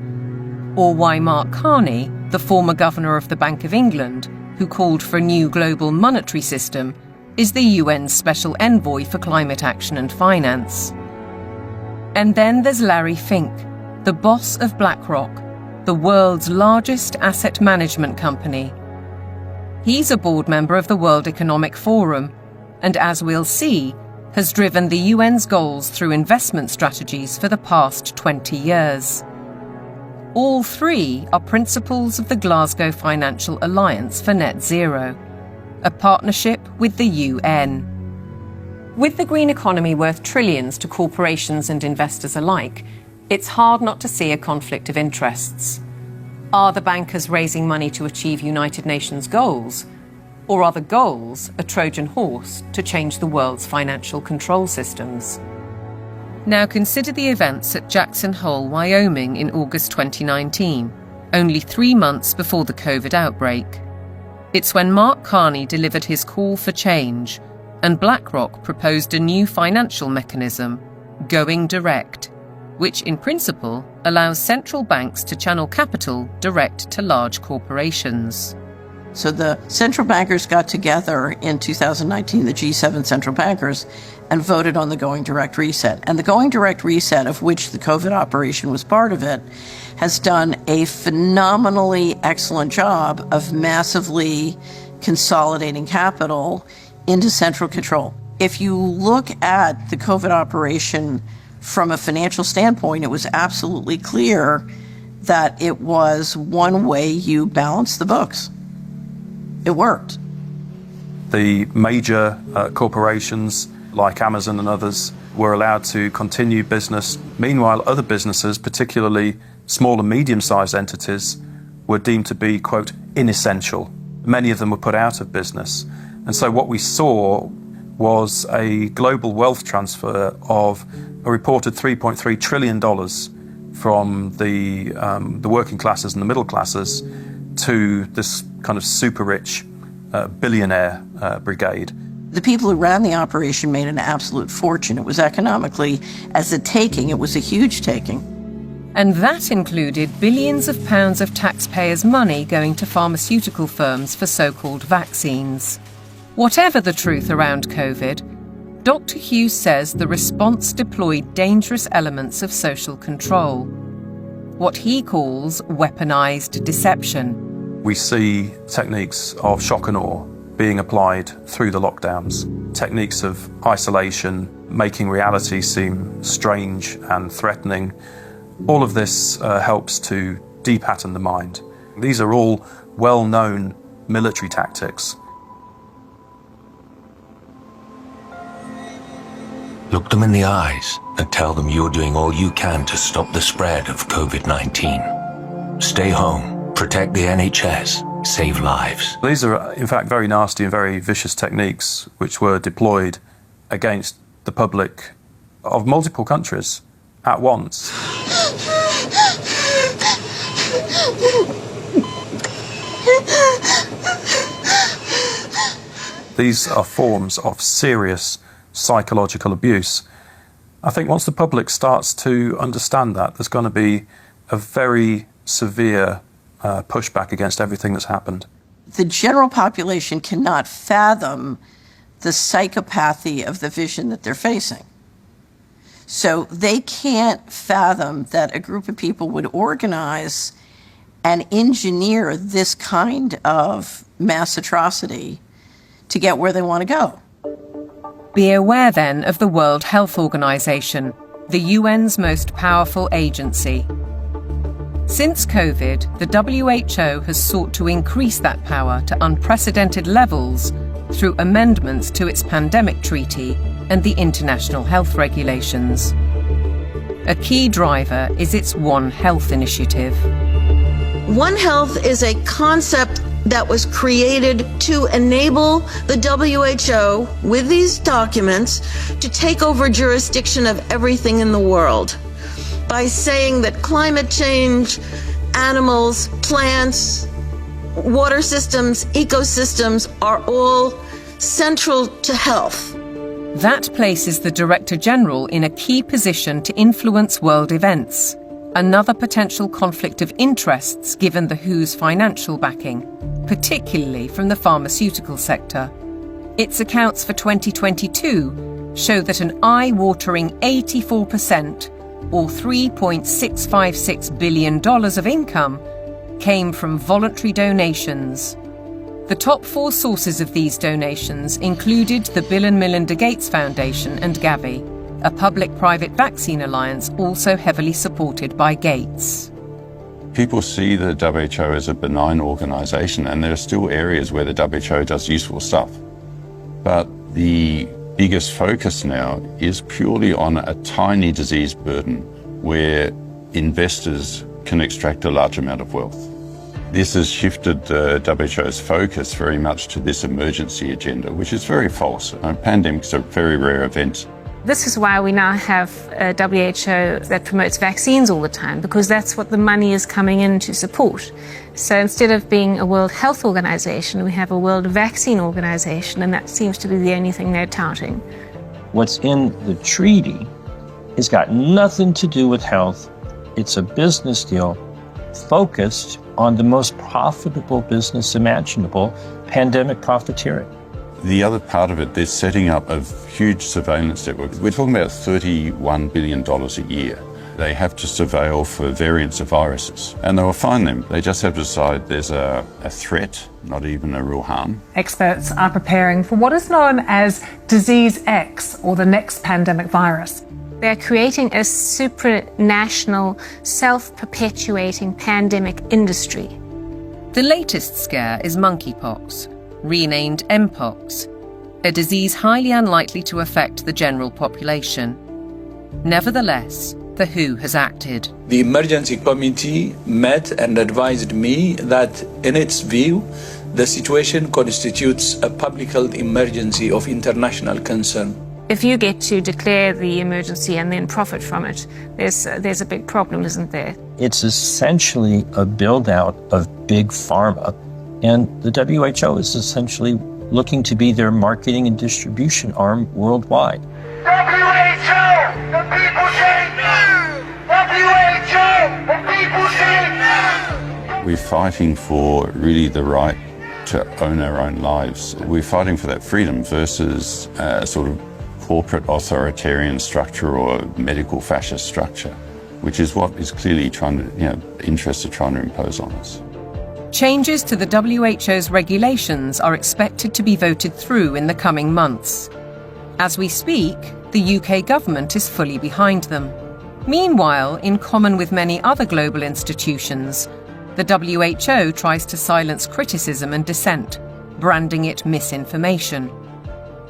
Speaker 3: or why Mark Carney, the former governor of the Bank of England, who called for a new global monetary system, is the UN's special envoy for climate action and finance. And then there's Larry Fink, the boss of BlackRock, the world's largest asset management company. He's a board member of the World Economic Forum, and as we'll see, has driven the UN's goals through investment strategies for the past 20 years. All three are principles of the Glasgow Financial Alliance for Net Zero, a partnership with the UN. With the green economy worth trillions to corporations and investors alike, it's hard not to see a conflict of interests. Are the bankers raising money to achieve United Nations goals? Or are the goals a Trojan horse to change the world's financial control systems? Now consider the events at Jackson Hole, Wyoming in August 2019, only 3 months before the COVID outbreak. It's when Mark Carney delivered his call for change, and BlackRock proposed a new financial mechanism, Going Direct, which in principle allows central banks to channel capital direct to large corporations.
Speaker 14: So the central bankers got together in 2019, the G7 central bankers, and voted on the Going Direct Reset. And the Going Direct Reset, of which the COVID operation was part of it, has done a phenomenally excellent job of massively consolidating capital into central control. If you look at the COVID operation from a financial standpoint, it was absolutely clear that it was one way you balance the books. It worked.
Speaker 13: The major corporations like Amazon and others were allowed to continue business. Meanwhile, other businesses, particularly small and medium-sized entities, were deemed to be, quote, inessential. Many of them were put out of business. And so what we saw was a global wealth transfer of a reported $3.3 trillion from the working classes and the middle classes to this kind of super rich billionaire brigade.
Speaker 14: The people who ran the operation made an absolute fortune. It was economically, as a taking, it was a huge taking.
Speaker 3: And that included billions of pounds of taxpayers' money going to pharmaceutical firms for so-called vaccines. Whatever the truth around COVID, Dr. Hughes says the response deployed dangerous elements of social control, what he calls weaponized deception.
Speaker 13: We see techniques of shock and awe being applied through the lockdowns, techniques of isolation, making reality seem strange and threatening. All of this helps to de-pattern the mind. These are all well-known military tactics.
Speaker 2: Look them in the eyes and tell them you're doing all you can to stop the spread of COVID-19. Stay home, protect the NHS, save lives.
Speaker 13: These are, in fact, very nasty and very vicious techniques which were deployed against the public of multiple countries at once. These are forms of serious psychological abuse. I think once the public starts to understand that, there's going to be a very severe pushback against everything that's happened.
Speaker 14: The general population cannot fathom the psychopathy of the vision that they're facing. So they can't fathom that a group of people would organize and engineer this kind of mass atrocity to get where they want to go.
Speaker 3: Be aware then of the World Health Organization, the UN's most powerful agency. Since COVID, the WHO has sought to increase that power to unprecedented levels through amendments to its pandemic treaty and the international health regulations. A key driver is its One Health initiative.
Speaker 14: One Health is a concept that was created to enable the WHO, with these documents, to take over jurisdiction of everything in the world by saying that climate change, animals, plants, water systems, ecosystems are all central to health.
Speaker 3: That places the Director General in a key position to influence world events, another potential conflict of interests given the WHO's financial backing, particularly from the pharmaceutical sector. Its accounts for 2022 show that an eye-watering 84%, or $3.656 billion of income, came from voluntary donations. The top 4 sources of these donations included the Bill and Melinda Gates Foundation and Gavi, a public-private vaccine alliance also heavily supported by Gates.
Speaker 4: People see the WHO as a benign organisation, and there are still areas where the WHO does useful stuff. But the biggest focus now is purely on a tiny disease burden where investors can extract a large amount of wealth. This has shifted the WHO's focus very much to this emergency agenda, which is very false. Pandemics are very rare events.
Speaker 10: This is why we now have a WHO that promotes vaccines all the time, because that's what the money is coming in to support. So instead of being a World Health Organization, we have a World Vaccine Organization, and that seems to be the only thing they're touting.
Speaker 20: What's in the treaty has got nothing to do with health. It's a business deal focused on the most profitable business imaginable, pandemic profiteering.
Speaker 4: The other part of it, they're setting up a huge surveillance network. We're talking about $31 billion a year. They have to surveil for variants of viruses, and they will find them. They just have to decide there's a threat, not even a real harm.
Speaker 26: Experts are preparing for what is known as Disease X, or the next pandemic virus.
Speaker 10: They're creating a supranational, self-perpetuating pandemic industry.
Speaker 3: The latest scare is monkeypox, renamed Mpox, a disease highly unlikely to affect the general population. Nevertheless, the WHO has acted.
Speaker 21: The emergency committee met and advised me that, in its view, the situation constitutes a public health emergency of international concern.
Speaker 10: If you get to declare the emergency and then profit from it, there's a big problem, isn't there?
Speaker 20: It's essentially a build-out of big pharma, and the WHO is essentially looking to be their marketing and distribution arm worldwide.
Speaker 22: WHO! The people say no! WHO! The people say no!
Speaker 4: We're fighting for really the right to own our own lives. We're fighting for that freedom versus a sort of corporate authoritarian structure or medical fascist structure, which is what is clearly interests are trying to impose on us.
Speaker 3: Changes to the WHO's regulations are expected to be voted through in the coming months. As we speak, the UK government is fully behind them. Meanwhile, in common with many other global institutions, the WHO tries to silence criticism and dissent, branding it misinformation.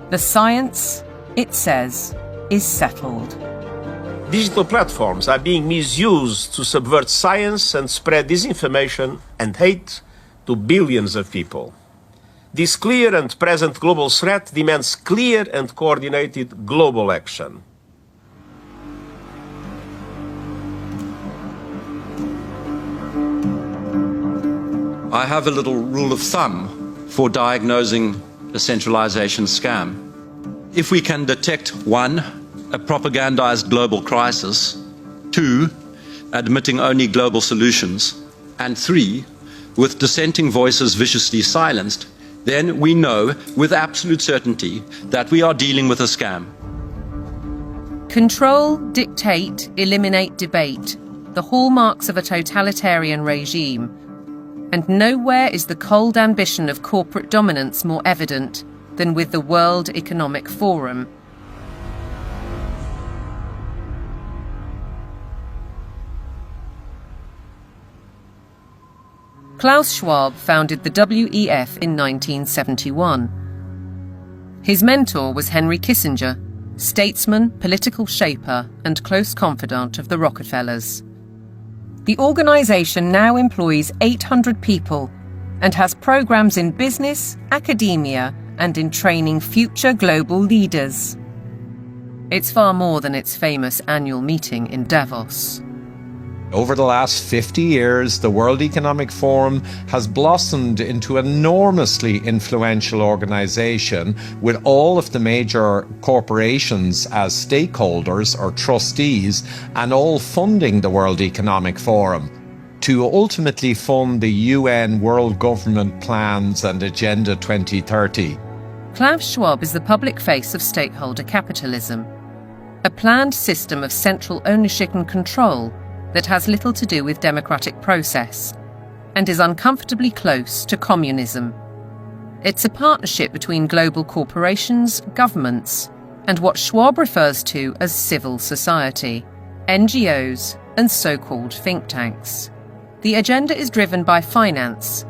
Speaker 3: The science, it says, is settled.
Speaker 23: Digital platforms are being misused to subvert science and spread disinformation and hate to billions of people. This clear and present global threat demands clear and coordinated global action.
Speaker 21: I have a little rule of thumb for diagnosing a centralization scam. If we can detect 1, a propagandized global crisis, 2, admitting only global solutions, and 3, with dissenting voices viciously silenced, then we know with absolute certainty that we are dealing with a scam.
Speaker 3: Control, dictate, eliminate debate, the hallmarks of a totalitarian regime. And nowhere is the cold ambition of corporate dominance more evident than with the World Economic Forum. Klaus Schwab founded the WEF in 1971. His mentor was Henry Kissinger, statesman, political shaper, and close confidant of the Rockefellers. The organisation now employs 800 people and has programmes in business, academia, and in training future global leaders. It's far more than its famous annual meeting in Davos.
Speaker 6: Over the last 50 years, the World Economic Forum has blossomed into an enormously influential organization with all of the major corporations as stakeholders or trustees and all funding the World Economic Forum to ultimately fund the UN World Government Plans and Agenda 2030.
Speaker 3: Klaus Schwab is the public face of stakeholder capitalism, a planned system of central ownership and control that has little to do with democratic process and is uncomfortably close to communism. It's a partnership between global corporations, governments, and what Schwab refers to as civil society, NGOs, and so-called think tanks. The agenda is driven by finance,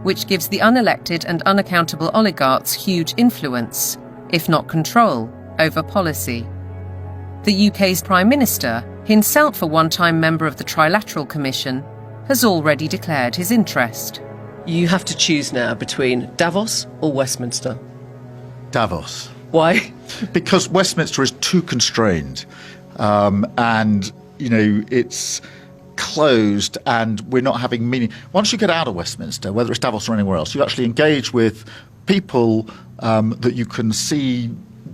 Speaker 3: which gives the unelected and unaccountable oligarchs huge influence, if not control, over policy. The UK's Prime Minister, himself a one-time member of the Trilateral Commission, has already declared his interest.
Speaker 7: You have to choose now between Davos or Westminster.
Speaker 8: Davos.
Speaker 7: Why?
Speaker 8: Because Westminster is too constrained, and it's closed, and we're not having meaning. Once you get out of Westminster, whether it's Davos or anywhere else, you actually engage with people that you can see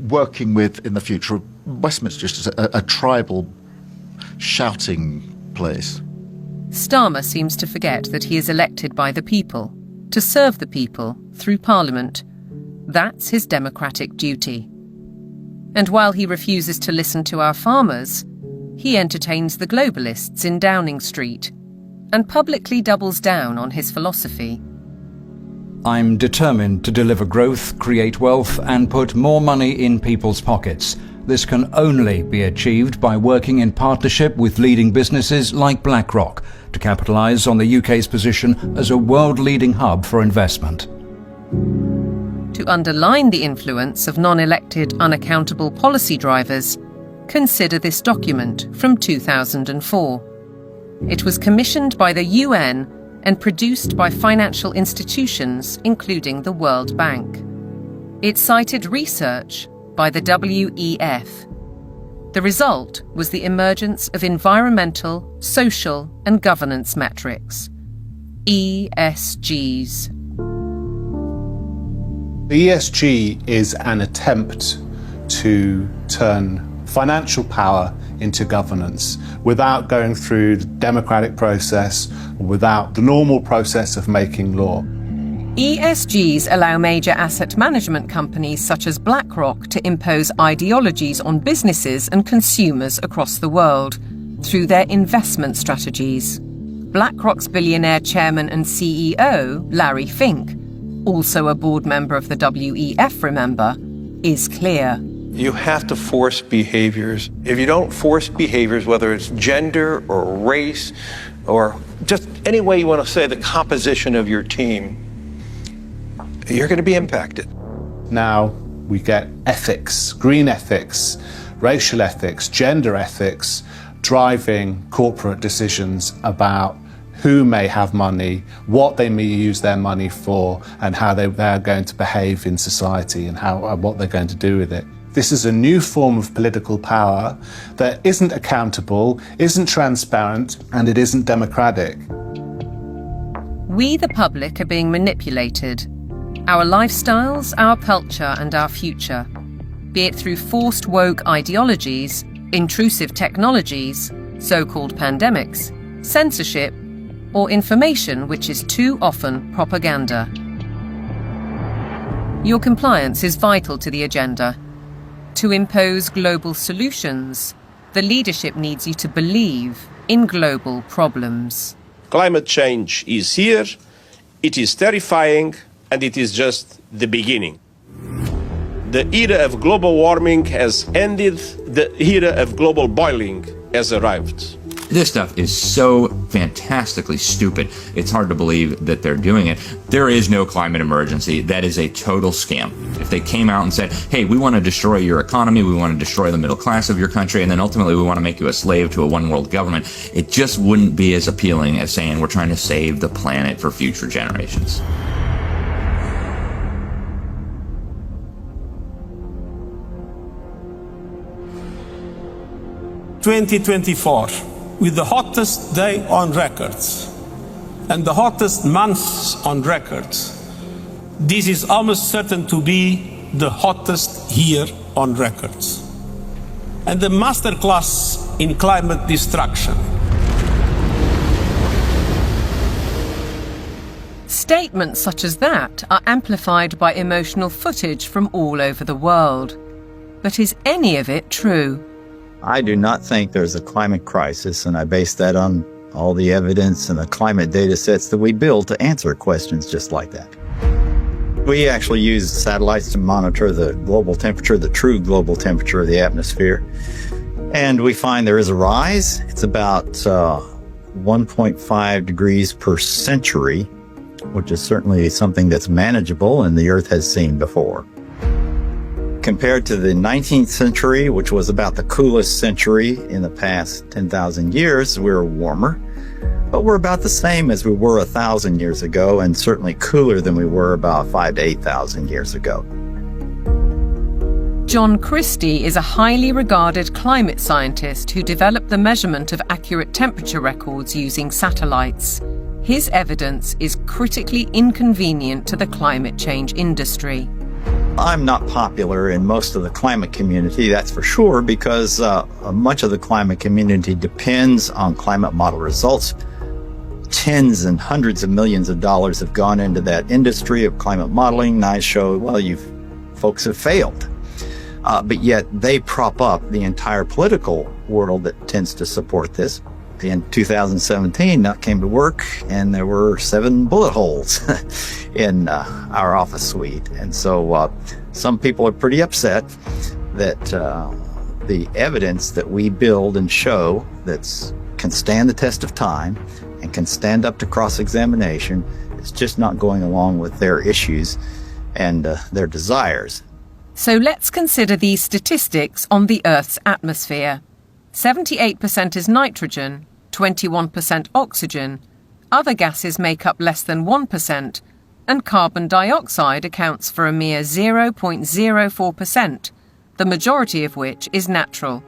Speaker 8: working with in the future. Westminster is just a tribal shouting place.
Speaker 3: Starmer seems to forget that he is elected by the people, to serve the people through Parliament. That's his democratic duty. And while he refuses to listen to our farmers, he entertains the globalists in Downing Street and publicly doubles down on his philosophy.
Speaker 19: I'm determined to deliver growth, create wealth, and put more money in people's pockets. This can only be achieved by working in partnership with leading businesses like BlackRock to capitalise on the UK's position as a world-leading hub for investment.
Speaker 3: To underline the influence of non-elected, unaccountable policy drivers, consider this document from 2004. It was commissioned by the UN and produced by financial institutions, including the World Bank. It cited research by the WEF. The result was the emergence of environmental, social, and governance metrics, ESGs.
Speaker 16: The ESG is an attempt to turn financial power into governance without going through the democratic process, without the normal process of making law.
Speaker 3: ESGs allow major asset management companies such as BlackRock to impose ideologies on businesses and consumers across the world through their investment strategies. BlackRock's billionaire chairman and CEO, Larry Fink, also a board member of the WEF, remember, is clear.
Speaker 9: You have to force behaviors. If you don't force behaviors, whether it's gender or race or just any way you want to say the composition of your team, you're going to be impacted.
Speaker 16: Now we get ethics, green ethics, racial ethics, gender ethics, driving corporate decisions about who may have money, what they may use their money for, and how they're going to behave in society and what they're going to do with it. This is a new form of political power that isn't accountable, isn't transparent, and it isn't democratic.
Speaker 3: We, the public, are being manipulated. Our lifestyles, our culture, and our future, be it through forced woke ideologies, intrusive technologies, so-called pandemics, censorship, or information which is too often propaganda. Your compliance is vital to the agenda. To impose global solutions, the leadership needs you to believe in global problems.
Speaker 23: Climate change is here, it is terrifying, and it is just the beginning. The era of global warming has ended, the era of global boiling has arrived.
Speaker 12: This stuff is so fantastically stupid. It's hard to believe that they're doing it. There is no climate emergency. That is a total scam. If they came out and said, hey, we want to destroy your economy, we want to destroy the middle class of your country, and then ultimately we want to make you a slave to a one world government, it just wouldn't be as appealing as saying we're trying to save the planet for future generations.
Speaker 23: "2024, with the hottest day on record and the hottest months on record, this is almost certain to be the hottest year on record. And the masterclass in climate destruction."
Speaker 3: Statements such as that are amplified by emotional footage from all over the world. But is any of it true?
Speaker 5: I do not think there's a climate crisis, and I base that on all the evidence and the climate data sets that we build to answer questions just like that. We actually use satellites to monitor the global temperature, the true global temperature of the atmosphere. And we find there is a rise. It's about 1.5 degrees per century, which is certainly something that's manageable and the Earth has seen before. Compared to the 19th century, which was about the coolest century in the past 10,000 years, we're warmer. But we're about the same as we were 1,000 years ago, and certainly cooler than we were about 5,000 to 8,000 years ago.
Speaker 3: John Christie is a highly regarded climate scientist who developed the measurement of accurate temperature records using satellites. His evidence is critically inconvenient to the climate change industry.
Speaker 5: I'm not popular in most of the climate community, that's for sure, because much of the climate community depends on climate model results. Tens and hundreds of millions of dollars have gone into that industry of climate modeling, and I show, well, you folks have failed. But yet they prop up the entire political world that tends to support this. In 2017, I came to work and there were 7 bullet holes in our office suite. And so some people are pretty upset that the evidence that we build and show that can stand the test of time and can stand up to cross-examination is just not going along with their issues and their desires.
Speaker 3: So let's consider these statistics on the Earth's atmosphere. 78% is nitrogen, 21% oxygen, other gases make up less than 1%, and carbon dioxide accounts for a mere 0.04%, the majority of which is natural.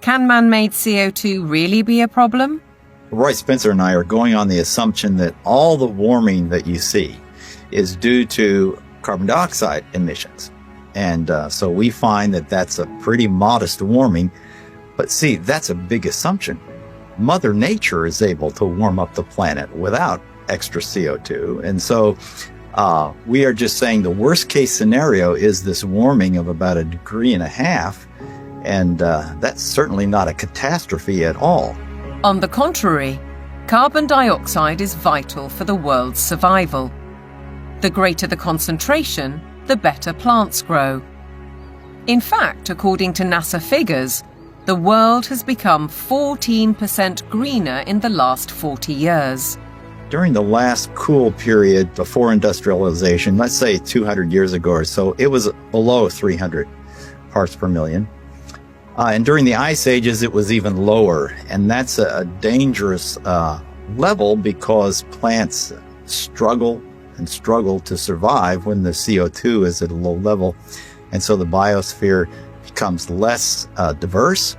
Speaker 3: Can man-made CO2 really be a problem?
Speaker 5: Roy Spencer and I are going on the assumption that all the warming that you see is due to carbon dioxide emissions. And so we find that that's a pretty modest warming. But see, that's a big assumption. Mother Nature is able to warm up the planet without extra CO2. And so we are just saying the worst case scenario is this warming of about 1.5 degrees. And that's certainly not a catastrophe at all.
Speaker 3: On the contrary, carbon dioxide is vital for the world's survival. The greater the concentration, the better plants grow. In fact, according to NASA figures, the world has become 14% greener in the last 40 years.
Speaker 5: During the last cool period before industrialization, let's say 200 years ago or so, it was below 300 parts per million. And during the ice ages, it was even lower. And that's a dangerous level because plants struggle to survive when the CO2 is at a low level. And so the biosphere becomes less diverse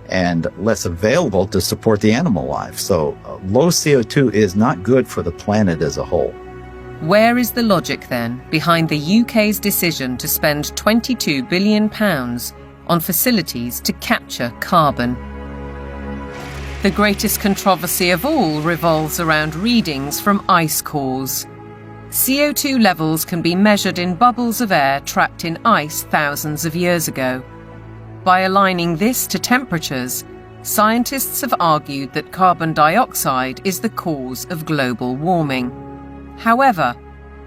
Speaker 5: and less available to support the animal life. So low CO2 is not good for the planet as a whole.
Speaker 3: Where is the logic then behind the UK's decision to spend £22 billion on facilities to capture carbon? The greatest controversy of all revolves around readings from ice cores. CO2 levels can be measured in bubbles of air trapped in ice thousands of years ago. By aligning this to temperatures, scientists have argued that carbon dioxide is the cause of global warming. However,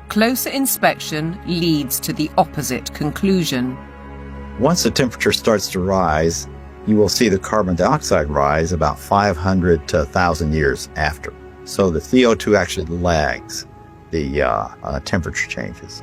Speaker 3: closer inspection leads to the opposite conclusion.
Speaker 5: Once the temperature starts to rise, you will see the carbon dioxide rise about 500 to 1,000 years after. So the CO2 actually lags the temperature changes.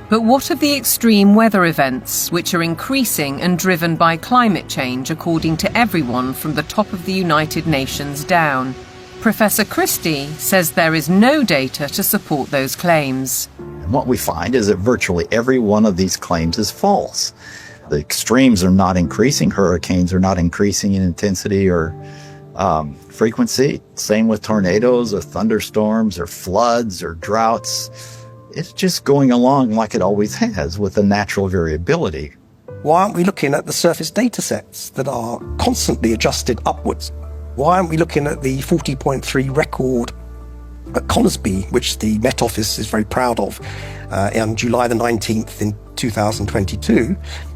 Speaker 3: But what of the extreme weather events, which are increasing and driven by climate change, according to everyone from the top of the United Nations down? Professor Christie says there is no data to support those claims.
Speaker 5: And what we find is that virtually every one of these claims is false. The extremes are not increasing. Hurricanes are not increasing in intensity or frequency. Same with tornadoes or thunderstorms or floods or droughts. It's just going along like it always has with the natural variability.
Speaker 11: Why aren't we looking at the surface data sets that are constantly adjusted upwards? Why aren't we looking at the 40.3 record at Conisbee, which the Met Office is very proud of, on July the 19th in 2022?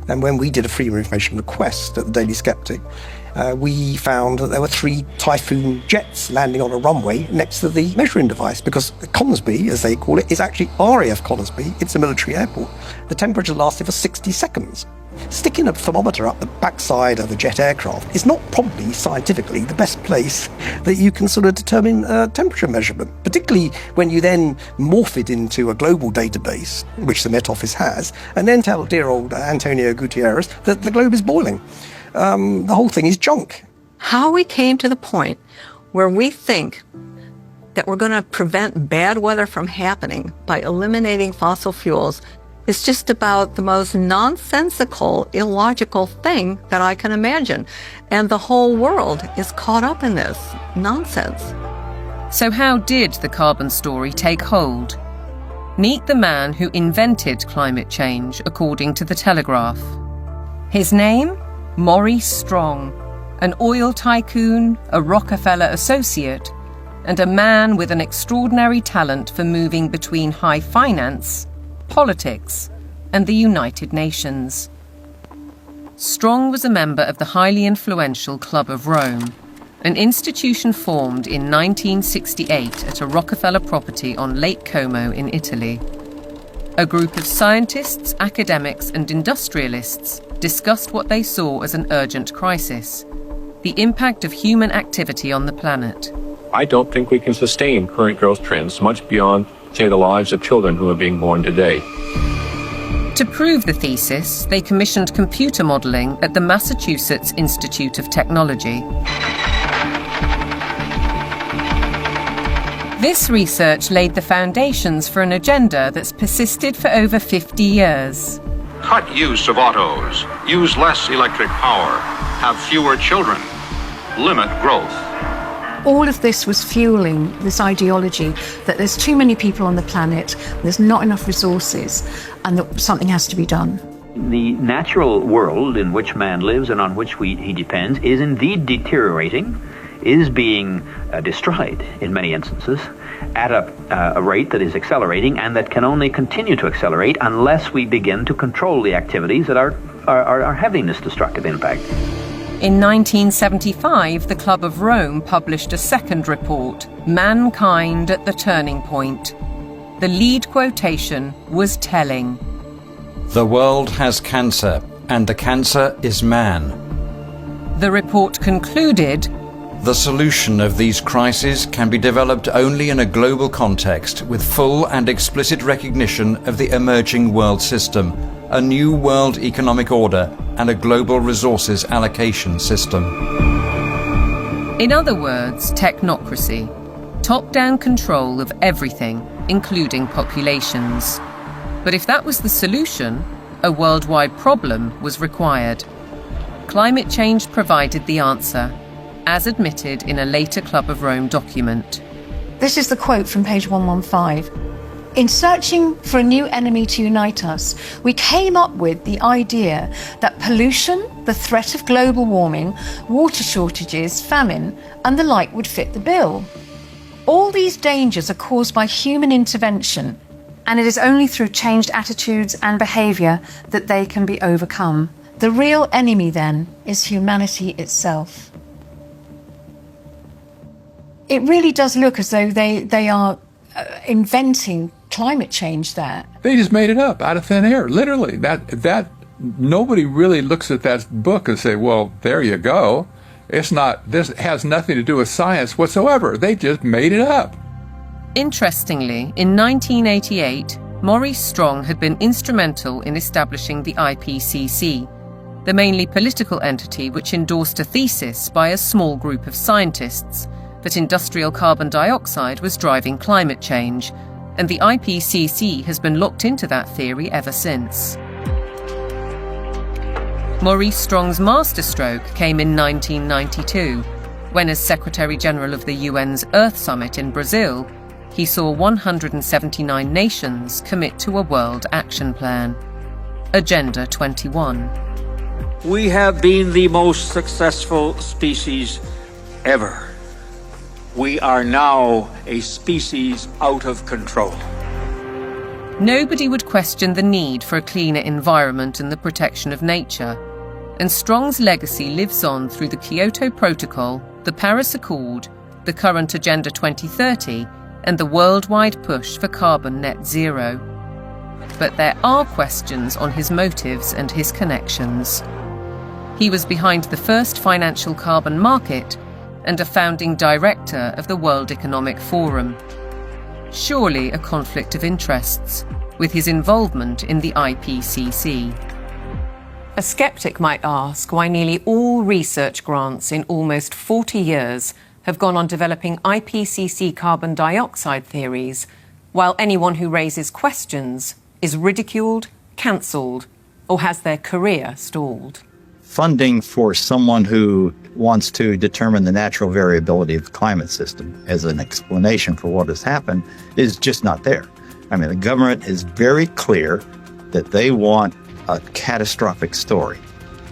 Speaker 11: And when we did a freedom of information request at the Daily Sceptic, we found that there were 3 Typhoon jets landing on a runway next to the measuring device, because Conisbee, as they call it, is actually RAF Conisbee. It's a military airport. The temperature lasted for 60 seconds. Sticking a thermometer up the backside of a jet aircraft is not probably scientifically the best place that you can sort of determine temperature measurement, particularly when you then morph it into a global database, which the Met Office has, and then tell dear old Antonio Gutierrez that the globe is boiling. The whole thing is junk.
Speaker 15: How we came to the point where we think that we're going to prevent bad weather from happening by eliminating fossil fuels is just about the most nonsensical, illogical thing that I can imagine. And the whole world is caught up in this nonsense.
Speaker 3: So how did the carbon story take hold? Meet the man who invented climate change, according to The Telegraph. His name? Maurice Strong, an oil tycoon, a Rockefeller associate, and a man with an extraordinary talent for moving between high finance, politics, and the United Nations. Strong was a member of the highly influential Club of Rome, an institution formed in 1968 at a Rockefeller property on Lake Como in Italy. A group of scientists, academics, and industrialists discussed what they saw as an urgent crisis: the impact of human activity on the planet.
Speaker 17: I don't think we can sustain current growth trends much beyond, say, the lives of children who are being born today.
Speaker 3: To prove the thesis, they commissioned computer modelling at the Massachusetts Institute of Technology. This research laid the foundations for an agenda that's persisted for over 50 years.
Speaker 18: Cut use of autos, use less electric power, have fewer children, limit growth.
Speaker 24: All of this was fueling this ideology that there's too many people on the planet, there's not enough resources, and that something has to be done.
Speaker 25: The natural world in which man lives and on which he depends is indeed deteriorating, is being destroyed in many instances at a rate that is accelerating and that can only continue to accelerate unless we begin to control the activities that are having this destructive impact.
Speaker 3: In 1975, the Club of Rome published a second report, Mankind at the Turning Point. The lead quotation was telling.
Speaker 19: The world has cancer, and the cancer is man.
Speaker 3: The report concluded,
Speaker 19: the solution of these crises can be developed only in a global context with full and explicit recognition of the emerging world system, a new world economic order, and a global resources allocation system.
Speaker 3: In other words, technocracy, top-down control of everything, including populations. But if that was the solution, a worldwide problem was required. Climate change provided the answer, as admitted in a later Club of Rome document.
Speaker 24: This is the quote from page 115. In searching for a new enemy to unite us, we came up with the idea that pollution, the threat of global warming, water shortages, famine, and the like would fit the bill. All these dangers are caused by human intervention, and it is only through changed attitudes and behaviour that they can be overcome. The real enemy, then, is humanity itself. It really does look as though they are inventing climate change there.
Speaker 1: They just made it up out of thin air, literally. That nobody really looks at that book and say, well, there you go. This has nothing to do with science whatsoever. They just made it up.
Speaker 3: Interestingly, in 1988, Maurice Strong had been instrumental in establishing the IPCC, the mainly political entity which endorsed a thesis by a small group of scientists that industrial carbon dioxide was driving climate change, and the IPCC has been locked into that theory ever since. Maurice Strong's masterstroke came in 1992, when as Secretary-General of the UN's Earth Summit in Brazil, he saw 179 nations commit to a World Action Plan. Agenda 21.
Speaker 2: We have been the most successful species ever. We are now a species out of control.
Speaker 3: Nobody would question the need for a cleaner environment and the protection of nature, and Strong's legacy lives on through the Kyoto Protocol, the Paris Accord, the current Agenda 2030, and the worldwide push for carbon net zero. But there are questions on his motives and his connections. He was behind the first financial carbon market and a founding director of the World Economic Forum. Surely a conflict of interests, with his involvement in the IPCC. A skeptic might ask why nearly all research grants in almost 40 years have gone on developing IPCC carbon dioxide theories, while anyone who raises questions is ridiculed, cancelled, or has their career stalled.
Speaker 5: Funding for someone who wants to determine the natural variability of the climate system as an explanation for what has happened is just not there. I mean, the government is very clear that they want a catastrophic story.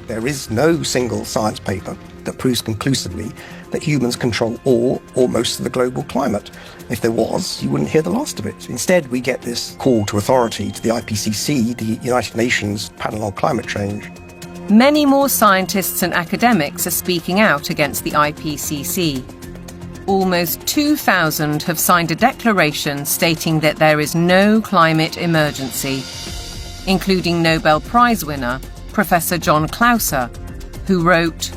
Speaker 11: There is no single science paper that proves conclusively that humans control all or most of the global climate. If there was, you wouldn't hear the last of it. Instead, we get this call to authority to the IPCC, the United Nations Panel on Climate Change.
Speaker 3: Many more scientists and academics are speaking out against the IPCC. Almost 2,000 have signed a declaration stating that there is no climate emergency, including Nobel Prize winner Professor John Clauser, who wrote,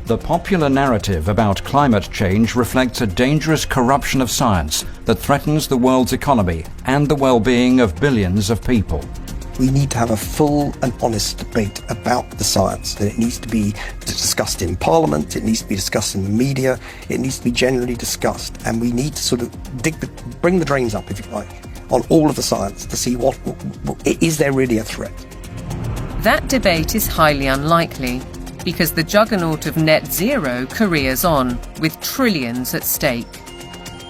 Speaker 19: "The popular narrative about climate change reflects a dangerous corruption of science that threatens the world's economy and the well-being of billions of people."
Speaker 11: We need to have a full and honest debate about the science, and it needs to be discussed in Parliament, it needs to be discussed in the media, it needs to be generally discussed, and we need to sort of bring the drains up, if you like, on all of the science to see what is there really a threat.
Speaker 3: That debate is highly unlikely, because the juggernaut of net zero careers on, with trillions at stake.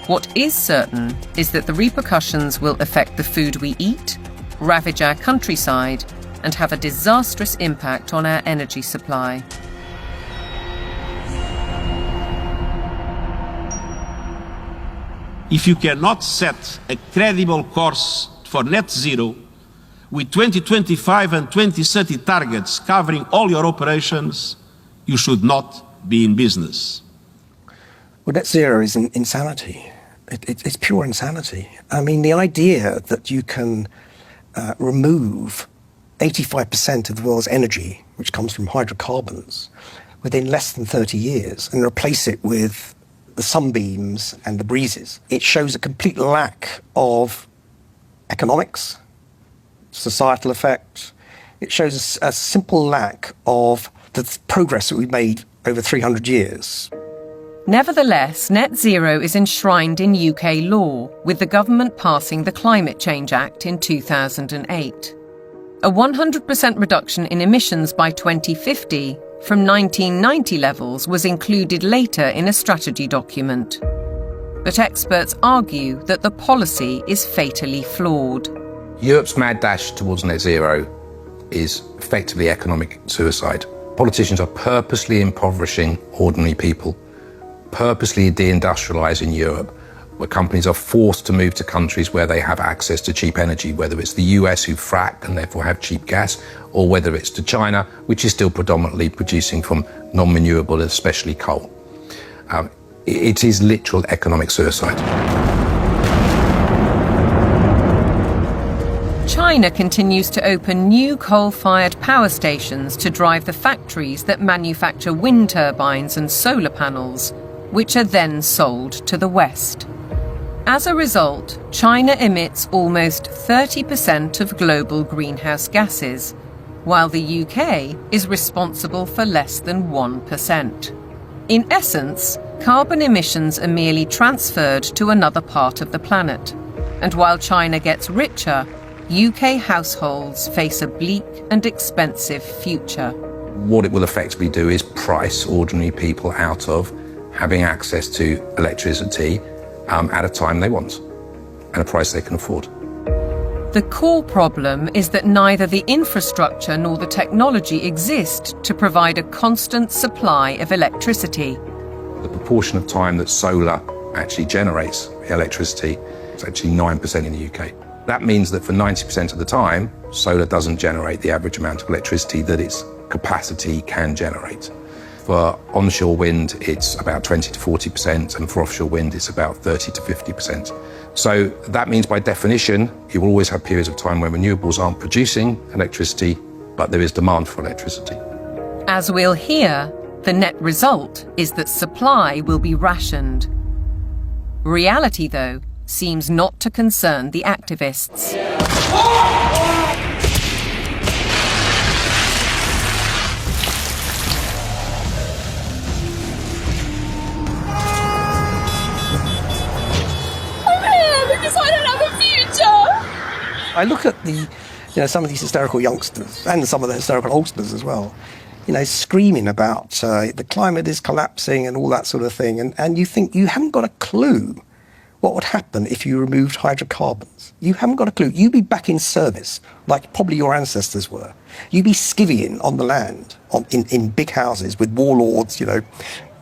Speaker 3: What is certain is that the repercussions will affect the food we eat, ravage our countryside, and have a disastrous impact on our energy supply.
Speaker 23: If you cannot set a credible course for net zero, with 2025 and 2030 targets covering all your operations, you should not be in business.
Speaker 11: Well, net zero is insanity. It's pure insanity. I mean, the idea that you can remove 85% of the world's energy, which comes from hydrocarbons, within less than 30 years and replace it with the sunbeams and the breezes. It shows a complete lack of economics, societal effect. It shows a simple lack of the progress that we've made over 300 years.
Speaker 3: Nevertheless, net zero is enshrined in UK law, with the government passing the Climate Change Act in 2008. A 100% reduction in emissions by 2050 from 1990 levels was included later in a strategy document. But experts argue that the policy is fatally flawed.
Speaker 10: Europe's mad dash towards net zero is effectively economic suicide. Politicians are purposely impoverishing ordinary people, purposely deindustrializing Europe, where companies are forced to move to countries where they have access to cheap energy, whether it's the US who frack and therefore have cheap gas, or whether it's to China, which is still predominantly producing from non-renewable, especially coal. It is literal economic suicide.
Speaker 3: China continues to open new coal-fired power stations to drive the factories that manufacture wind turbines and solar panels, which are then sold to the West. As a result, China emits almost 30% of global greenhouse gases, while the UK is responsible for less than 1%. In essence, carbon emissions are merely transferred to another part of the planet. And while China gets richer, UK households face a bleak and expensive future.
Speaker 10: What it will effectively do is price ordinary people out of having access to electricity at a time they want and a price they can afford.
Speaker 3: The core problem is that neither the infrastructure nor the technology exist to provide a constant supply of electricity.
Speaker 10: The proportion of time that solar actually generates electricity is actually 9% in the UK. That means that for 90% of the time, solar doesn't generate the average amount of electricity that its capacity can generate. For onshore wind, it's about 20 to 40%, and for offshore wind, it's about 30 to 50%. So that means by definition, you will always have periods of time when renewables aren't producing electricity, but there is demand for electricity.
Speaker 3: As we'll hear, the net result is that supply will be rationed. Reality, though, seems not to concern the activists.
Speaker 11: I look at some of these hysterical youngsters and some of the hysterical oldsters as well, screaming about the climate is collapsing and all that sort of thing. And you think you haven't got a clue what would happen if you removed hydrocarbons. You haven't got a clue. You'd be back in service, like probably your ancestors were. You'd be skivvying on the land, in big houses with warlords,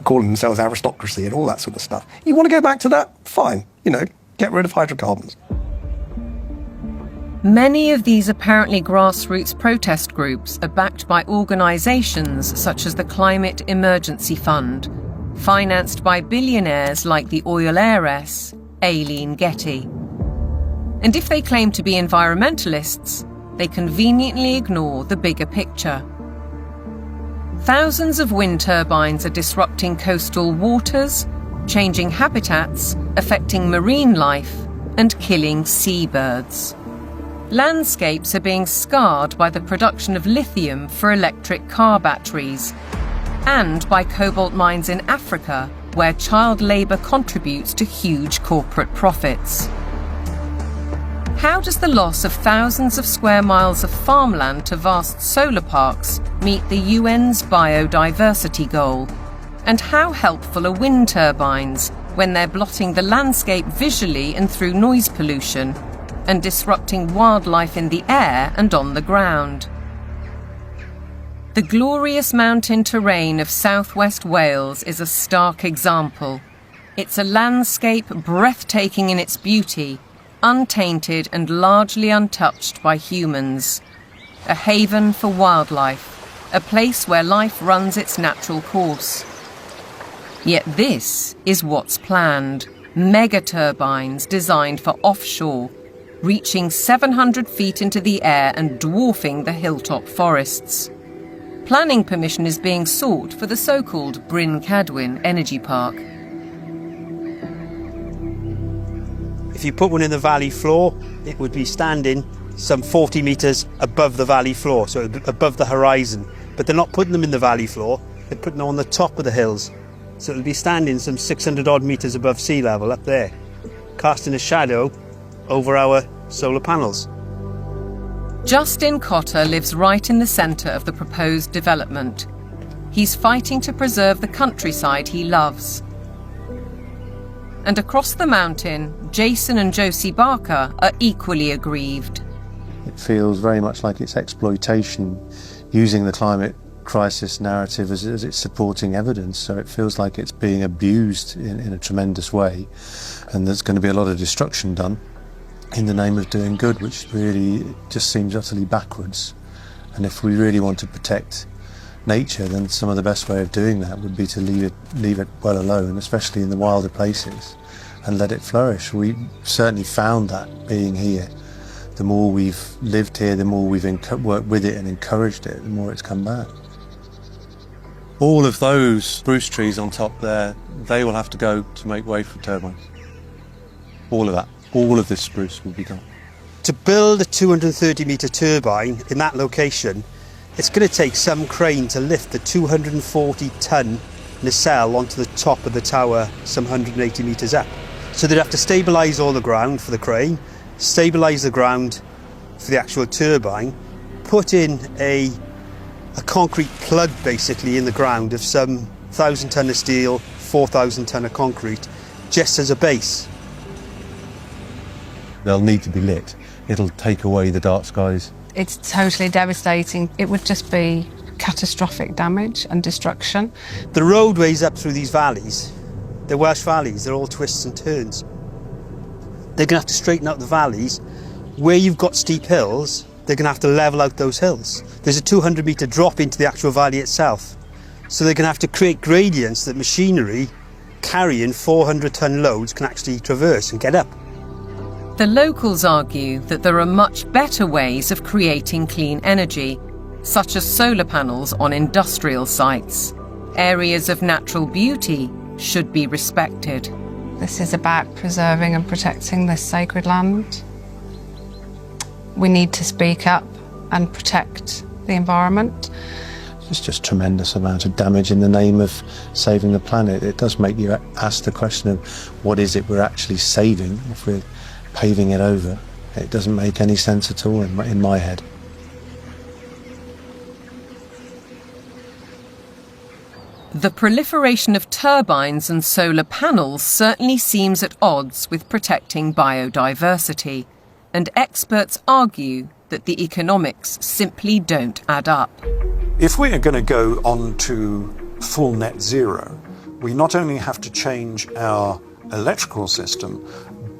Speaker 11: calling themselves aristocracy and all that sort of stuff. You want to go back to that? Fine. Get rid of hydrocarbons.
Speaker 3: Many of these apparently grassroots protest groups are backed by organisations such as the Climate Emergency Fund, financed by billionaires like the oil heiress, Aileen Getty. And if they claim to be environmentalists, they conveniently ignore the bigger picture. Thousands of wind turbines are disrupting coastal waters, changing habitats, affecting marine life, and killing seabirds. Landscapes are being scarred by the production of lithium for electric car batteries, and by cobalt mines in Africa, where child labour contributes to huge corporate profits. How does the loss of thousands of square miles of farmland to vast solar parks meet the UN's biodiversity goal? And how helpful are wind turbines when they're blotting the landscape visually and through noise pollution, and disrupting wildlife in the air and on the ground? The glorious mountain terrain of southwest Wales is a stark example. It's a landscape breathtaking in its beauty, untainted and largely untouched by humans. A haven for wildlife, a place where life runs its natural course. Yet this is what's planned. Mega turbines designed for offshore, reaching 700 feet into the air and dwarfing the hilltop forests. Planning permission is being sought for the so-called Bryn Cadwyn Energy Park.
Speaker 4: If you put one in the valley floor, it would be standing some 40 metres above the valley floor, so above the horizon. But they're not putting them in the valley floor, they're putting them on the top of the hills. So it'll be standing some 600 odd metres above sea level up there, casting a shadow over our solar panels.
Speaker 3: Justin Cotter lives right in the centre of the proposed development. He's fighting to preserve the countryside he loves. And across the mountain, Jason and Josie Barker are equally aggrieved.
Speaker 13: It feels very much like it's exploitation, using the climate crisis narrative as its supporting evidence. So it feels like it's being abused in a tremendous way, and there's going to be a lot of destruction done in the name of doing good, which really just seems utterly backwards. And if we really want to protect nature, then some of the best way of doing that would be to leave it well alone, especially in the wilder places, and let it flourish. We certainly found that being here, The more we've lived here, the more we've worked with it and encouraged it, the more it's come back. All of those spruce trees on top there, they will have to go to make way for turbines. All of that. All of this spruce will be gone.
Speaker 4: To build a 230-metre turbine in that location, it's going to take some crane to lift the 240-ton nacelle onto the top of the tower some 180 metres up. So they'd have to stabilise all the ground for the crane, stabilise the ground for the actual turbine, put in a concrete plug basically in the ground of some 1,000 tonne of steel, 4,000 tonne of concrete, just as a base.
Speaker 13: They'll need to be lit. It'll take away the dark skies.
Speaker 6: It's totally devastating. It would just be catastrophic damage and destruction.
Speaker 4: The roadways up through these valleys, the Welsh valleys, they're all twists and turns. They're going to have to straighten out the valleys. Where you've got steep hills, they're going to have to level out those hills. There's a 200-metre drop into the actual valley itself. So they're going to have to create gradients that machinery carrying 400-tonne loads can actually traverse and get up.
Speaker 3: The locals argue that there are much better ways of creating clean energy, such as solar panels on industrial sites. Areas of natural beauty should be respected.
Speaker 6: This is about preserving and protecting this sacred land. We need to speak up and protect the environment.
Speaker 13: It's just tremendous amount of damage in the name of saving the planet. It does make you ask the question of what is it we're actually saving if we're paving it over. It doesn't make any sense at all in my head.
Speaker 3: The proliferation of turbines and solar panels certainly seems at odds with protecting biodiversity, and experts argue that the economics simply don't add up.
Speaker 14: If we are going to go on to full net zero, we not only have to change our electrical system,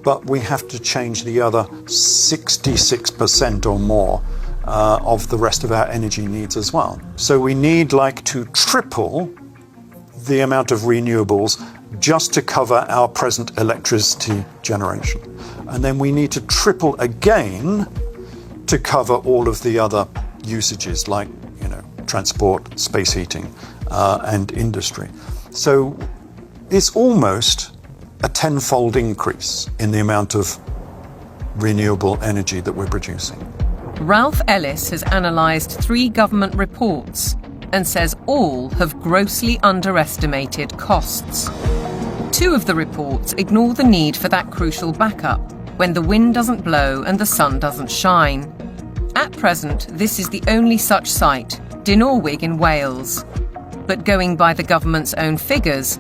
Speaker 14: but we have to change the other 66% or more of the rest of our energy needs as well. So we need to triple the amount of renewables just to cover our present electricity generation. And then we need to triple again to cover all of the other usages like, transport, space heating, and industry. So it's almost a tenfold increase in the amount of renewable energy that we're producing.
Speaker 3: Ralph Ellis has analysed 3 government reports and says all have grossly underestimated costs. 2 of the reports ignore the need for that crucial backup when the wind doesn't blow and the sun doesn't shine. At present, this is the only such site, Dinorwig in Wales. But going by the government's own figures,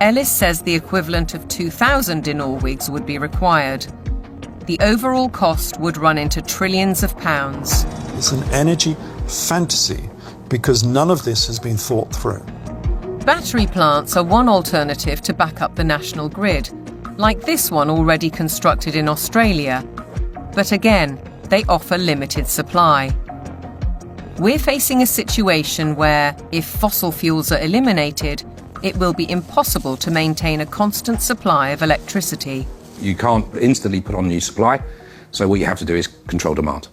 Speaker 3: Ellis says the equivalent of 2,000 Dinorwigs would be required. The overall cost would run into trillions of pounds.
Speaker 14: It's an energy fantasy because none of this has been thought through.
Speaker 3: Battery plants are one alternative to back up the national grid, like this one already constructed in Australia. But again, they offer limited supply. We're facing a situation where, if fossil fuels are eliminated, it will be impossible to maintain a constant supply of electricity.
Speaker 10: You can't instantly put on new supply, so what you have to do is control demand.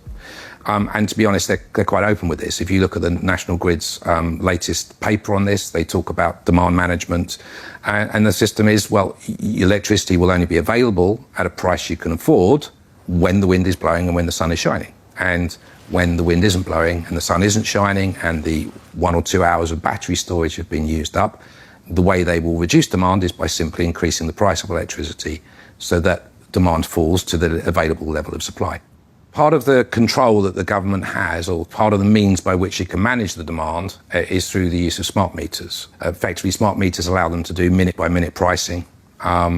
Speaker 10: And to be honest, they're quite open with this. If you look at the National Grid's latest paper on this, they talk about demand management. And the system is, electricity will only be available at a price you can afford when the wind is blowing and when the sun is shining. And when the wind isn't blowing and the sun isn't shining and the 1 or 2 hours of battery storage have been used up, the way they will reduce demand is by simply increasing the price of electricity so that demand falls to the available level of supply. Part of the control that the government has, or part of the means by which it can manage the demand, is through the use of smart meters. Effectively, smart meters allow them to do minute-by-minute pricing,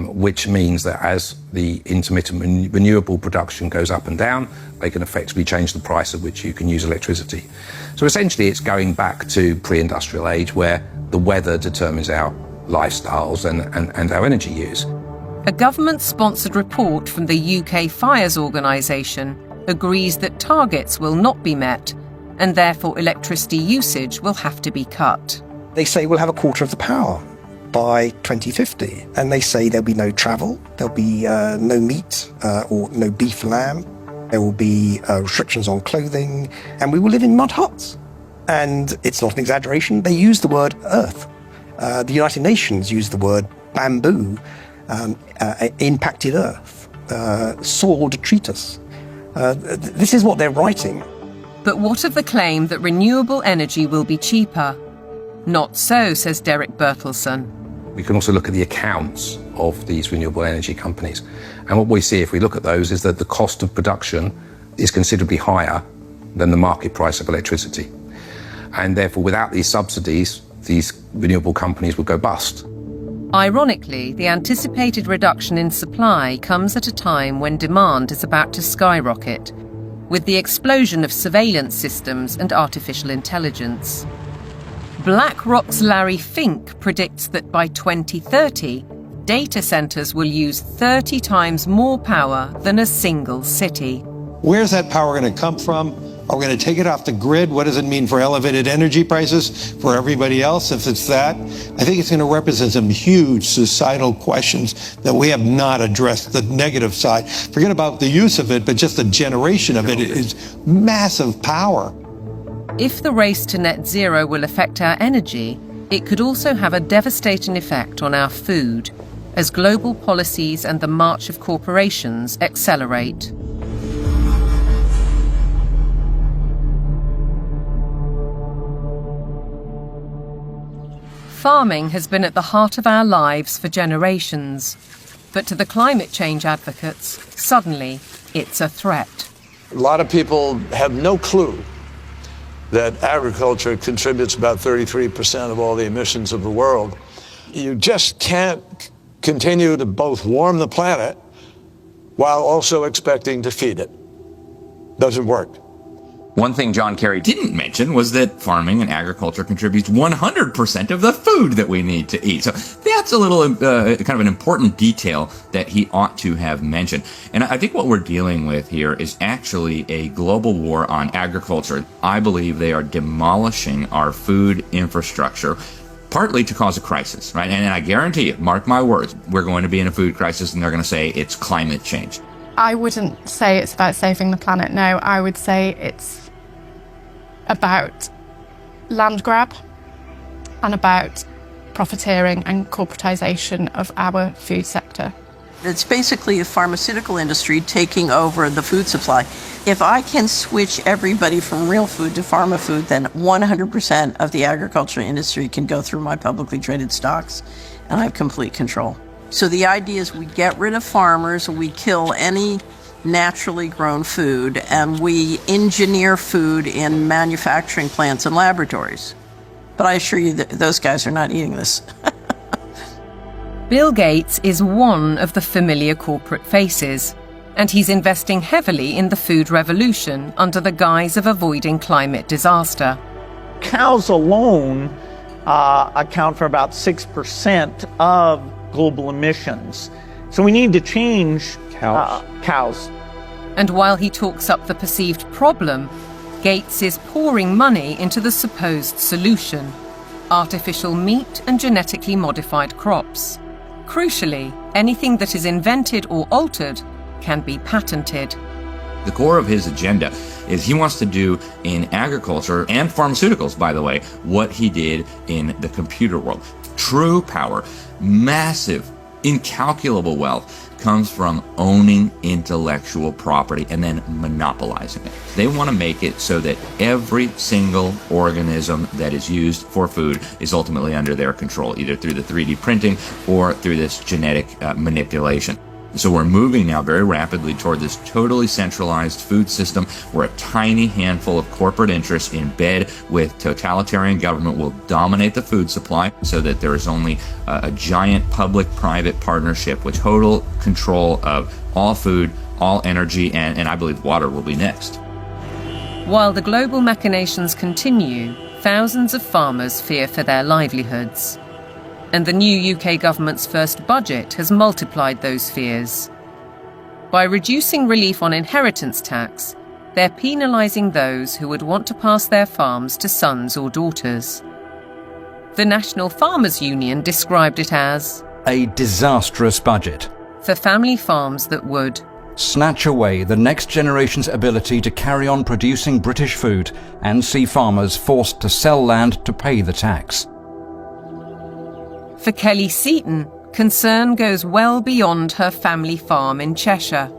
Speaker 10: which means that as the intermittent renewable production goes up and down, they can effectively change the price at which you can use electricity. So essentially, it's going back to pre-industrial age where the weather determines our lifestyles and our energy use.
Speaker 3: A government-sponsored report from the UK Fires Organisation agrees that targets will not be met and therefore electricity usage will have to be cut.
Speaker 11: They say we'll have a quarter of the power by 2050, and they say there'll be no travel, there'll be no meat or no beef lamb. There will be restrictions on clothing, and we will live in mud huts. And it's not an exaggeration, they use the word earth. The United Nations use the word bamboo, impacted earth, soil detritus. This is what they're writing.
Speaker 3: But what of the claim that renewable energy will be cheaper? Not so, says Derek Bertelsen.
Speaker 10: We can also look at the accounts of these renewable energy companies. And what we see if we look at those is that the cost of production is considerably higher than the market price of electricity. And therefore, without these subsidies, these renewable companies would go bust.
Speaker 3: Ironically, the anticipated reduction in supply comes at a time when demand is about to skyrocket, with the explosion of surveillance systems and artificial intelligence. BlackRock's Larry Fink predicts that by 2030, data centers will use 30 times more power than a single city.
Speaker 9: Where's that power going to come from? Are we going to take it off the grid? What does it mean for elevated energy prices for everybody else if it's that? I think it's going to represent some huge societal questions that we have not addressed. The negative side, forget about the use of it, but just the generation of it is massive power.
Speaker 3: If the race to net zero will affect our energy, it could also have a devastating effect on our food, as global policies and the march of corporations accelerate. Farming has been at the heart of our lives for generations, but to the climate change advocates, suddenly it's a threat.
Speaker 7: A lot of people have no clue that agriculture contributes about 33% of all the emissions of the world. You just can't continue to both warm the planet while also expecting to feed it. Doesn't work.
Speaker 12: One thing John Kerry didn't mention was that farming and agriculture contributes 100% of the food that we need to eat. So that's a little kind of an important detail that he ought to have mentioned. And I think what we're dealing with here is actually a global war on agriculture. I believe they are demolishing our food infrastructure, partly to cause a crisis, right? And I guarantee you, mark my words, we're going to be in a food crisis and they're going to say it's climate change.
Speaker 6: I wouldn't say it's about saving the planet, no. I would say it's about land grab and about profiteering and corporatization of our food sector.
Speaker 8: It's basically the pharmaceutical industry taking over the food supply. If I can switch everybody from real food to pharma food, then 100% of the agriculture industry can go through my publicly traded stocks, and I have complete control. So the idea is we get rid of farmers, we kill any naturally grown food, and we engineer food in manufacturing plants and laboratories. But I assure you that those guys are not eating this.
Speaker 3: Bill Gates is one of the familiar corporate faces, and he's investing heavily in the food revolution under the guise of avoiding climate disaster.
Speaker 2: Cows alone account for about 6% of global emissions. So we need to change cows.
Speaker 3: And while he talks up the perceived problem, Gates is pouring money into the supposed solution: artificial meat and genetically modified crops. Crucially, anything that is invented or altered can be patented.
Speaker 12: The core of his agenda is he wants to do in agriculture and pharmaceuticals, by the way, what he did in the computer world. True power, massive, incalculable wealth comes from owning intellectual property and then monopolizing it. They want to make it so that every single organism that is used for food is ultimately under their control, either through the 3D printing or through this genetic manipulation. So we're moving now very rapidly toward this totally centralized food system where a tiny handful of corporate interests in bed with totalitarian government will dominate the food supply so that there is only a giant public-private partnership with total control of all food, all energy, and I believe water will be next.
Speaker 3: While the global machinations continue, thousands of farmers fear for their livelihoods. And the new UK government's first budget has multiplied those fears. By reducing relief on inheritance tax, they're penalising those who would want to pass their farms to sons or daughters. The National Farmers Union described it as
Speaker 19: a disastrous budget
Speaker 3: for family farms that would
Speaker 19: snatch away the next generation's ability to carry on producing British food and see farmers forced to sell land to pay the tax.
Speaker 3: For Kelly Seaton, concern goes well beyond her family farm in Cheshire.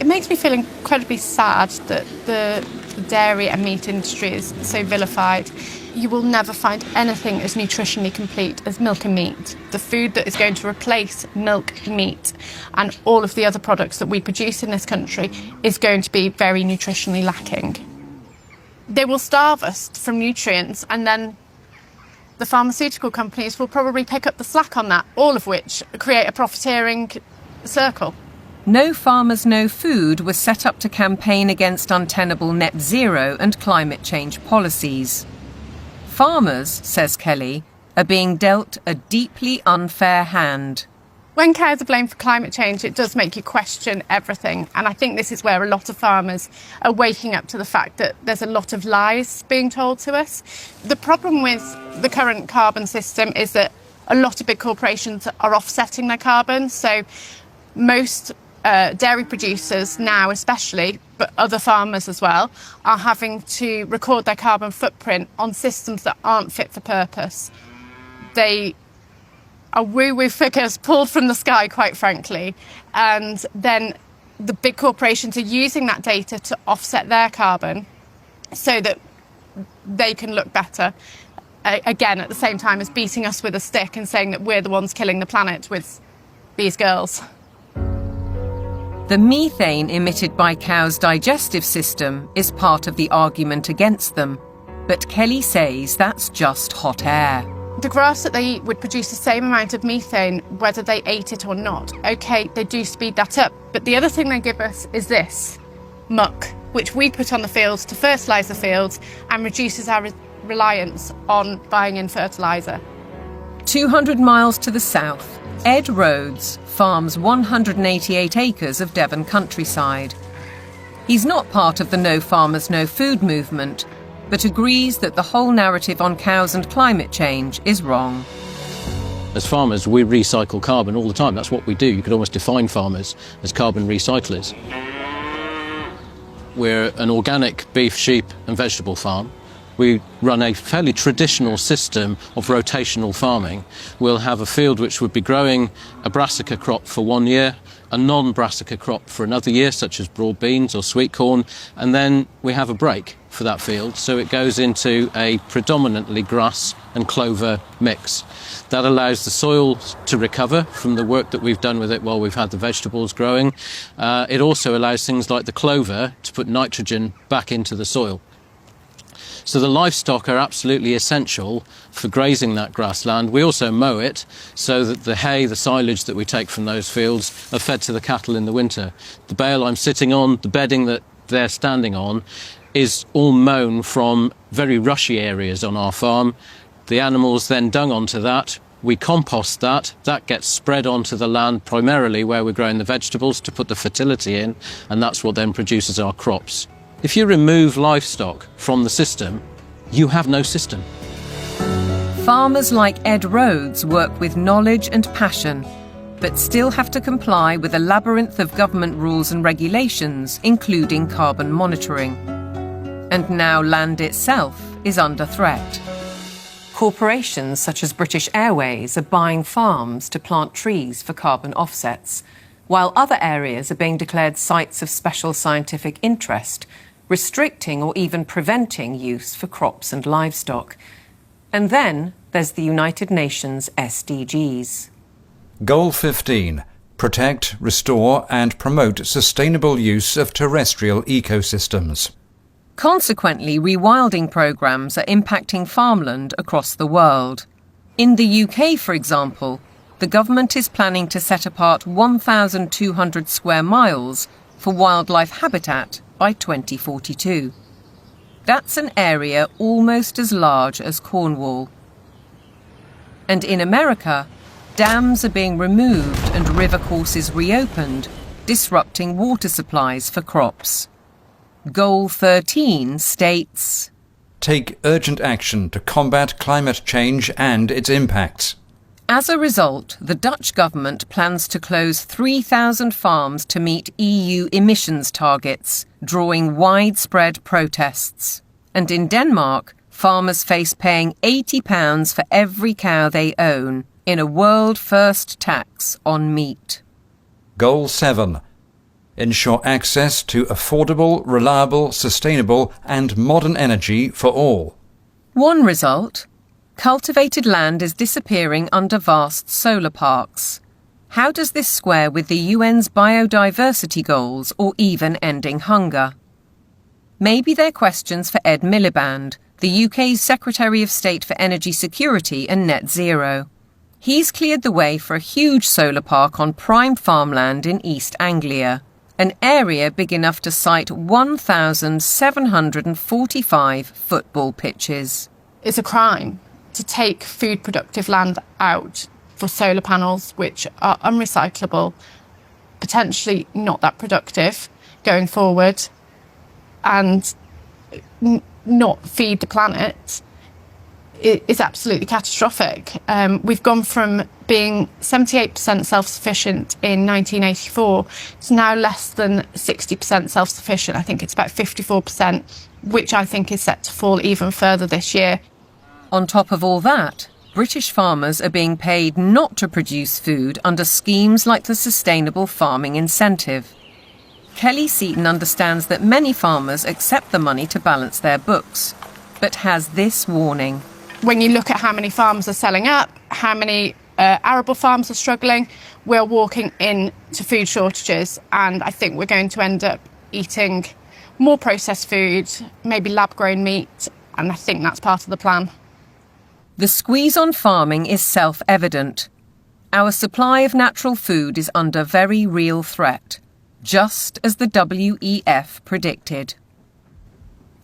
Speaker 6: It makes me feel incredibly sad that the dairy and meat industry is so vilified. You will never find anything as nutritionally complete as milk and meat. The food that is going to replace milk, meat, and all of the other products that we produce in this country is going to be very nutritionally lacking. They will starve us from nutrients, and then the pharmaceutical companies will probably pick up the slack on that, all of which create a profiteering circle.
Speaker 3: No Farmers, No Food was set up to campaign against untenable net zero and climate change policies. Farmers, says Kelly, are being dealt a deeply unfair hand.
Speaker 6: When cows are blamed for climate change, it does make you question everything. And I think this is where a lot of farmers are waking up to the fact that there's a lot of lies being told to us. The problem with the current carbon system is that a lot of big corporations are offsetting their carbon. So most dairy producers now especially, but other farmers as well, are having to record their carbon footprint on systems that aren't fit for purpose. They are woo-woo figures pulled from the sky, quite frankly, and then the big corporations are using that data to offset their carbon so that they can look better, again, at the same time as beating us with a stick and saying that we're the ones killing the planet with these girls.
Speaker 3: The methane emitted by cows' digestive system is part of the argument against them, but Kelly says that's just hot air.
Speaker 6: The grass that they eat would produce the same amount of methane whether they ate it or not. OK, they do speed that up, but the other thing they give us is this, muck, which we put on the fields to fertilise the fields and reduces our reliance on buying in fertiliser.
Speaker 3: 200 miles to the south, Ed Rhodes farms 188 acres of Devon countryside. He's not part of the No Farmers, No Food movement, but agrees that the whole narrative on cows and climate change is wrong.
Speaker 15: As farmers, we recycle carbon all the time. That's what we do. You could almost define farmers as carbon recyclers. We're an organic beef, sheep and vegetable farm. We run a fairly traditional system of rotational farming. We'll have a field which would be growing a brassica crop for 1 year, a non-brassica crop for another year, such as broad beans or sweet corn, and then we have a break for that field, so it goes into a predominantly grass and clover mix. That allows the soil to recover from the work that we've done with it while we've had the vegetables growing. It also allows things like the clover to put nitrogen back into the soil. So the livestock are absolutely essential for grazing that grassland. We also mow it so that the hay, the silage that we take from those fields are fed to the cattle in the winter. The bale I'm sitting on, the bedding that they're standing on, is all mown from very rushy areas on our farm. The animals then dung onto that. We compost that. That gets spread onto the land primarily where we're growing the vegetables to put the fertility in, and that's what then produces our crops. If you remove livestock from the system, you have no system.
Speaker 3: Farmers like Ed Rhodes work with knowledge and passion, but still have to comply with a labyrinth of government rules and regulations, including carbon monitoring. And now land itself is under threat. Corporations such as British Airways are buying farms to plant trees for carbon offsets, while other areas are being declared sites of special scientific interest, restricting or even preventing use for crops and livestock. And then there's the United Nations SDGs.
Speaker 19: Goal 15. Protect, restore and promote sustainable use of terrestrial ecosystems.
Speaker 3: Consequently, rewilding programmes are impacting farmland across the world. In the UK, for example, the government is planning to set apart 1,200 square miles for wildlife habitat by 2042. That's an area almost as large as Cornwall. And in America, dams are being removed and river courses reopened, disrupting water supplies for crops. Goal 13 states,
Speaker 19: take urgent action to combat climate change and its impacts.
Speaker 3: As a result, the Dutch government plans to close 3,000 farms to meet EU emissions targets, drawing widespread protests. And in Denmark, farmers face paying £80 for every cow they own in a world-first tax on meat.
Speaker 19: Goal 7. Ensure access to affordable, reliable, sustainable and modern energy for all.
Speaker 3: One result: cultivated land is disappearing under vast solar parks. How does this square with the UN's biodiversity goals or even ending hunger? Maybe they're questions for Ed Miliband, the UK's Secretary of State for Energy Security and Net Zero. He's cleared the way for a huge solar park on prime farmland in East Anglia, an area big enough to site 1,745 football pitches.
Speaker 6: It's a crime to take food productive land out for solar panels, which are unrecyclable, potentially not that productive going forward, and not feed the planet. Is absolutely catastrophic. We've gone from being 78% self-sufficient in 1984 to now less than 60% self-sufficient. I think it's about 54%, which I think is set to fall even further this year.
Speaker 3: On top of all that, British farmers are being paid not to produce food under schemes like the Sustainable Farming Incentive. Kelly Seaton understands that many farmers accept the money to balance their books, but has this warning.
Speaker 6: When you look at how many farms are selling up, how many arable farms are struggling, we're walking into food shortages, and I think we're going to end up eating more processed food, maybe lab-grown meat, and I think that's part of the plan.
Speaker 3: The squeeze on farming is self-evident. Our supply of natural food is under very real threat, just as the WEF predicted.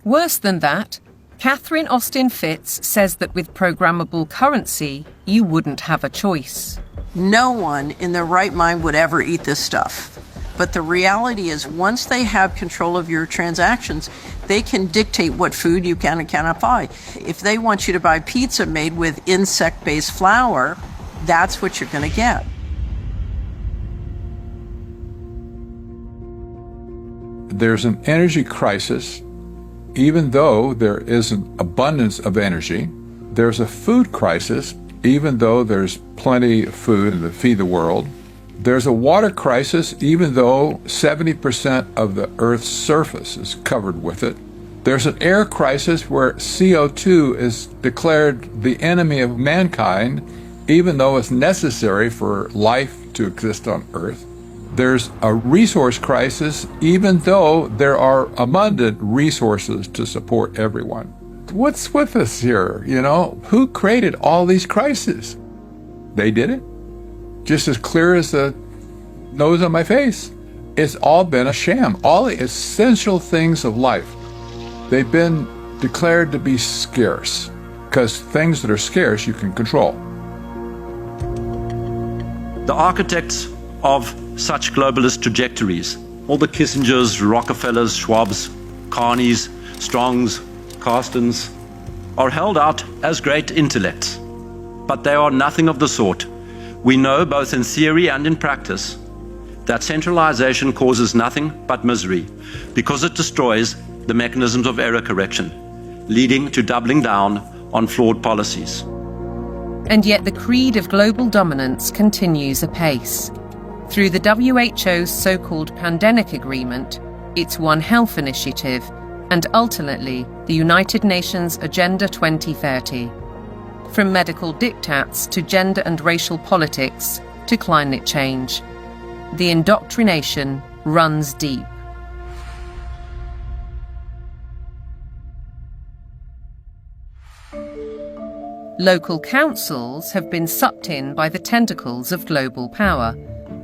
Speaker 3: Worse than that, Catherine Austin Fitz says that with programmable currency, you wouldn't have a choice.
Speaker 8: No one in their right mind would ever eat this stuff. But the reality is, once they have control of your transactions, they can dictate what food you can and cannot buy. If they want you to buy pizza made with insect-based flour, that's what you're going to get.
Speaker 16: There's an energy crisis. Even though there is an abundance of energy, there's a food crisis, even though there's plenty of food to feed the world. There's a water crisis, even though 70% of the Earth's surface is covered with it. There's an air crisis where CO2 is declared the enemy of mankind, even though it's necessary for life to exist on Earth. There's a resource crisis, even though there are abundant resources to support everyone. What's with us here, you know? Who created all these crises? They did it. Just as clear as the nose on my face. It's all been a sham. All the essential things of life, they've been declared to be scarce, because things that are scarce you can control.
Speaker 17: The architects of such globalist trajectories, all the Kissingers, Rockefellers, Schwabs, Carneys, Strongs, Carstens, are held out as great intellects. But they are nothing of the sort. We know, both in theory and in practice, that centralization causes nothing but misery, because it destroys the mechanisms of error correction, leading to doubling down on flawed policies.
Speaker 3: And yet the creed of global dominance continues apace. Through the WHO's so-called Pandemic Agreement, its One Health Initiative, and ultimately the United Nations Agenda 2030. From medical diktats to gender and racial politics to climate change, the indoctrination runs deep. Local councils have been sucked in by the tentacles of global power,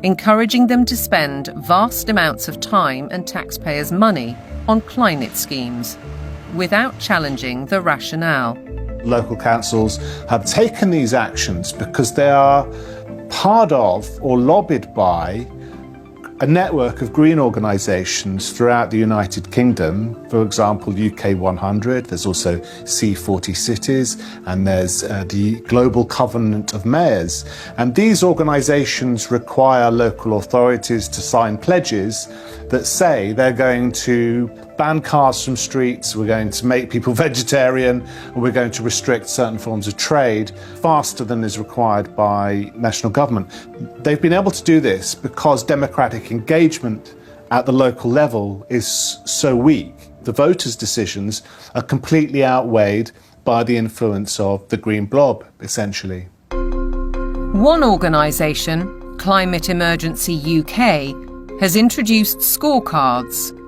Speaker 3: encouraging them to spend vast amounts of time and taxpayers' money on climate schemes, without challenging the rationale.
Speaker 20: Local councils have taken these actions because they are part of or lobbied by a network of green organisations throughout the United Kingdom, for example, UK 100, there's also C40 cities, and there's the Global Covenant of Mayors. And these organisations require local authorities to sign pledges that say they're going to ban cars from streets, we're going to make people vegetarian, and we're going to restrict certain forms of trade faster than is required by national government. They've been able to do this because democratic engagement at the local level is so weak. The voters' decisions are completely outweighed by the influence of the green blob, essentially.
Speaker 3: One organisation, Climate Emergency UK, has introduced scorecards,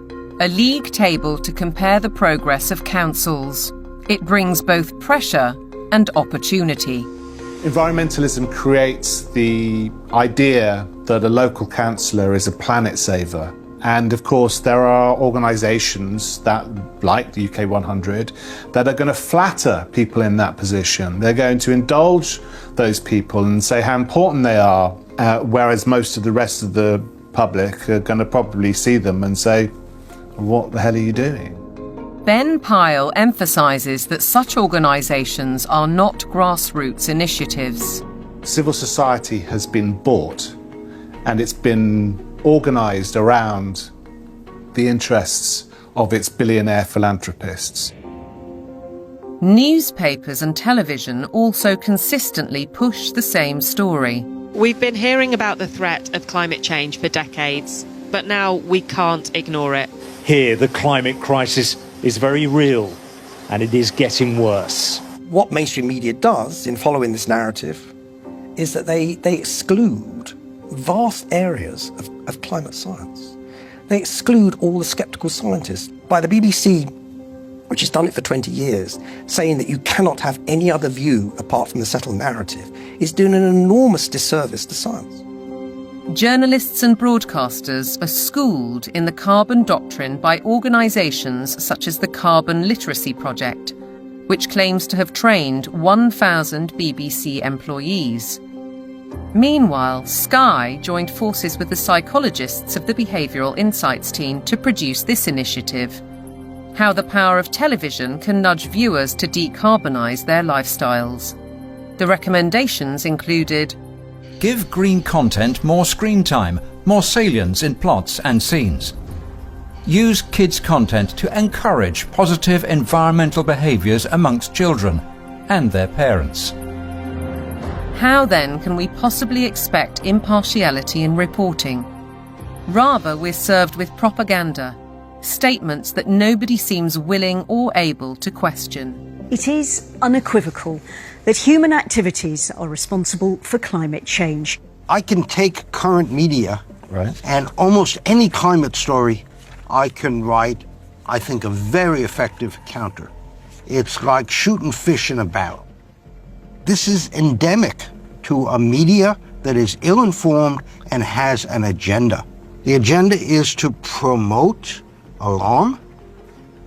Speaker 3: a league table to compare the progress of councils. It brings both pressure and opportunity.
Speaker 20: Environmentalism creates the idea that a local councillor is a planet saver. And of course, there are organisations that, like the UK 100, that are going to flatter people in that position. They're going to indulge those people and say how important they are, whereas most of the rest of the public are going to probably see them and say, what the hell are you doing?
Speaker 3: Ben Pyle emphasises that such organisations are not grassroots initiatives.
Speaker 20: Civil society has been bought and it's been organised around the interests of its billionaire philanthropists.
Speaker 3: Newspapers and television also consistently push the same story.
Speaker 18: We've been hearing about the threat of climate change for decades, but now we can't ignore it.
Speaker 21: Here, the climate crisis is very real, and it is getting worse.
Speaker 11: What mainstream media does in following this narrative is that they exclude vast areas of climate science. They exclude all the sceptical scientists. By the BBC, which has done it for 20 years, saying that you cannot have any other view apart from the settled narrative, is doing an enormous disservice to science.
Speaker 3: Journalists and broadcasters are schooled in the carbon doctrine by organisations such as the Carbon Literacy Project, which claims to have trained 1,000 BBC employees. Meanwhile, Sky joined forces with the psychologists of the Behavioural Insights team to produce this initiative. How the power of television can nudge viewers to decarbonise their lifestyles. The recommendations included:
Speaker 19: give green content more screen time, more salience in plots and scenes. Use kids' content to encourage positive environmental behaviours amongst children and their parents.
Speaker 3: How then can we possibly expect impartiality in reporting? Rather, we're served with propaganda, statements that nobody seems willing or able to question.
Speaker 22: It is unequivocal that human activities are responsible for climate change.
Speaker 24: I can take current media and almost any climate story I can write, I think, a very effective counter. It's like shooting fish in a barrel. This is endemic to a media that is ill-informed and has an agenda. The agenda is to promote alarm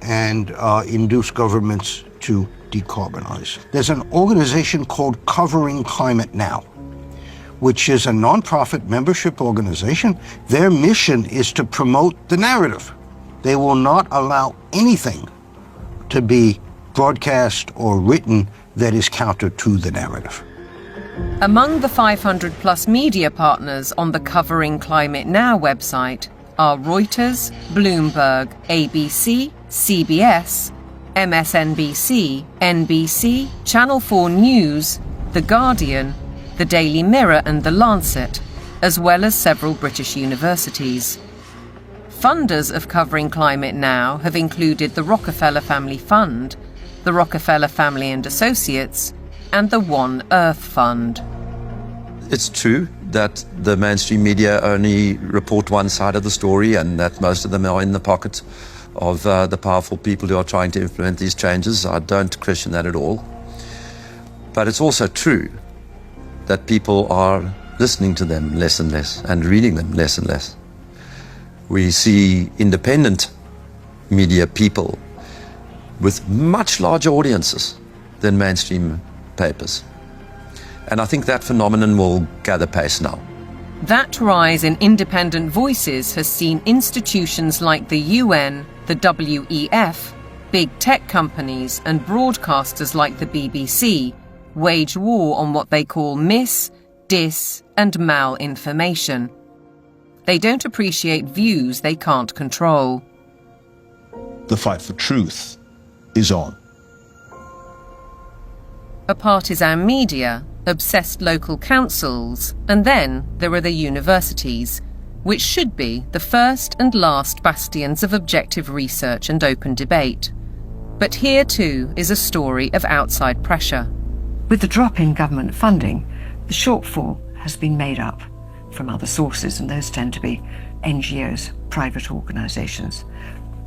Speaker 24: and induce governments to decarbonize. There's an organization called Covering Climate Now, which is a nonprofit membership organization. Their mission is to promote the narrative. They will not allow anything to be broadcast or written that is counter to the narrative.
Speaker 3: Among the 500 plus media partners on the Covering Climate Now website are Reuters, Bloomberg, ABC, CBS, MSNBC, NBC, Channel 4 News, The Guardian, The Daily Mirror and The Lancet, as well as several British universities. Funders of Covering Climate Now have included the Rockefeller Family Fund, the Rockefeller Family and Associates, and the One Earth Fund.
Speaker 25: It's true that the mainstream media only report one side of the story and that most of them are in the pocket of the powerful people who are trying to implement these changes. I don't question that at all. But it's also true that people are listening to them less and less and reading them less and less. We see independent media people with much larger audiences than mainstream papers. And I think that phenomenon will gather pace now.
Speaker 3: That rise in independent voices has seen institutions like the UN, the WEF, big tech companies and broadcasters like the BBC wage war on what they call mis, dis and malinformation. They don't appreciate views they can't control.
Speaker 1: The fight for truth is on.
Speaker 3: A partisan media, obsessed local councils, and then there are the universities, which should be the first and last bastions of objective research and open debate. But here too is a story of outside pressure.
Speaker 4: With the drop in government funding, the shortfall has been made up from other sources, and those tend to be NGOs, private organisations.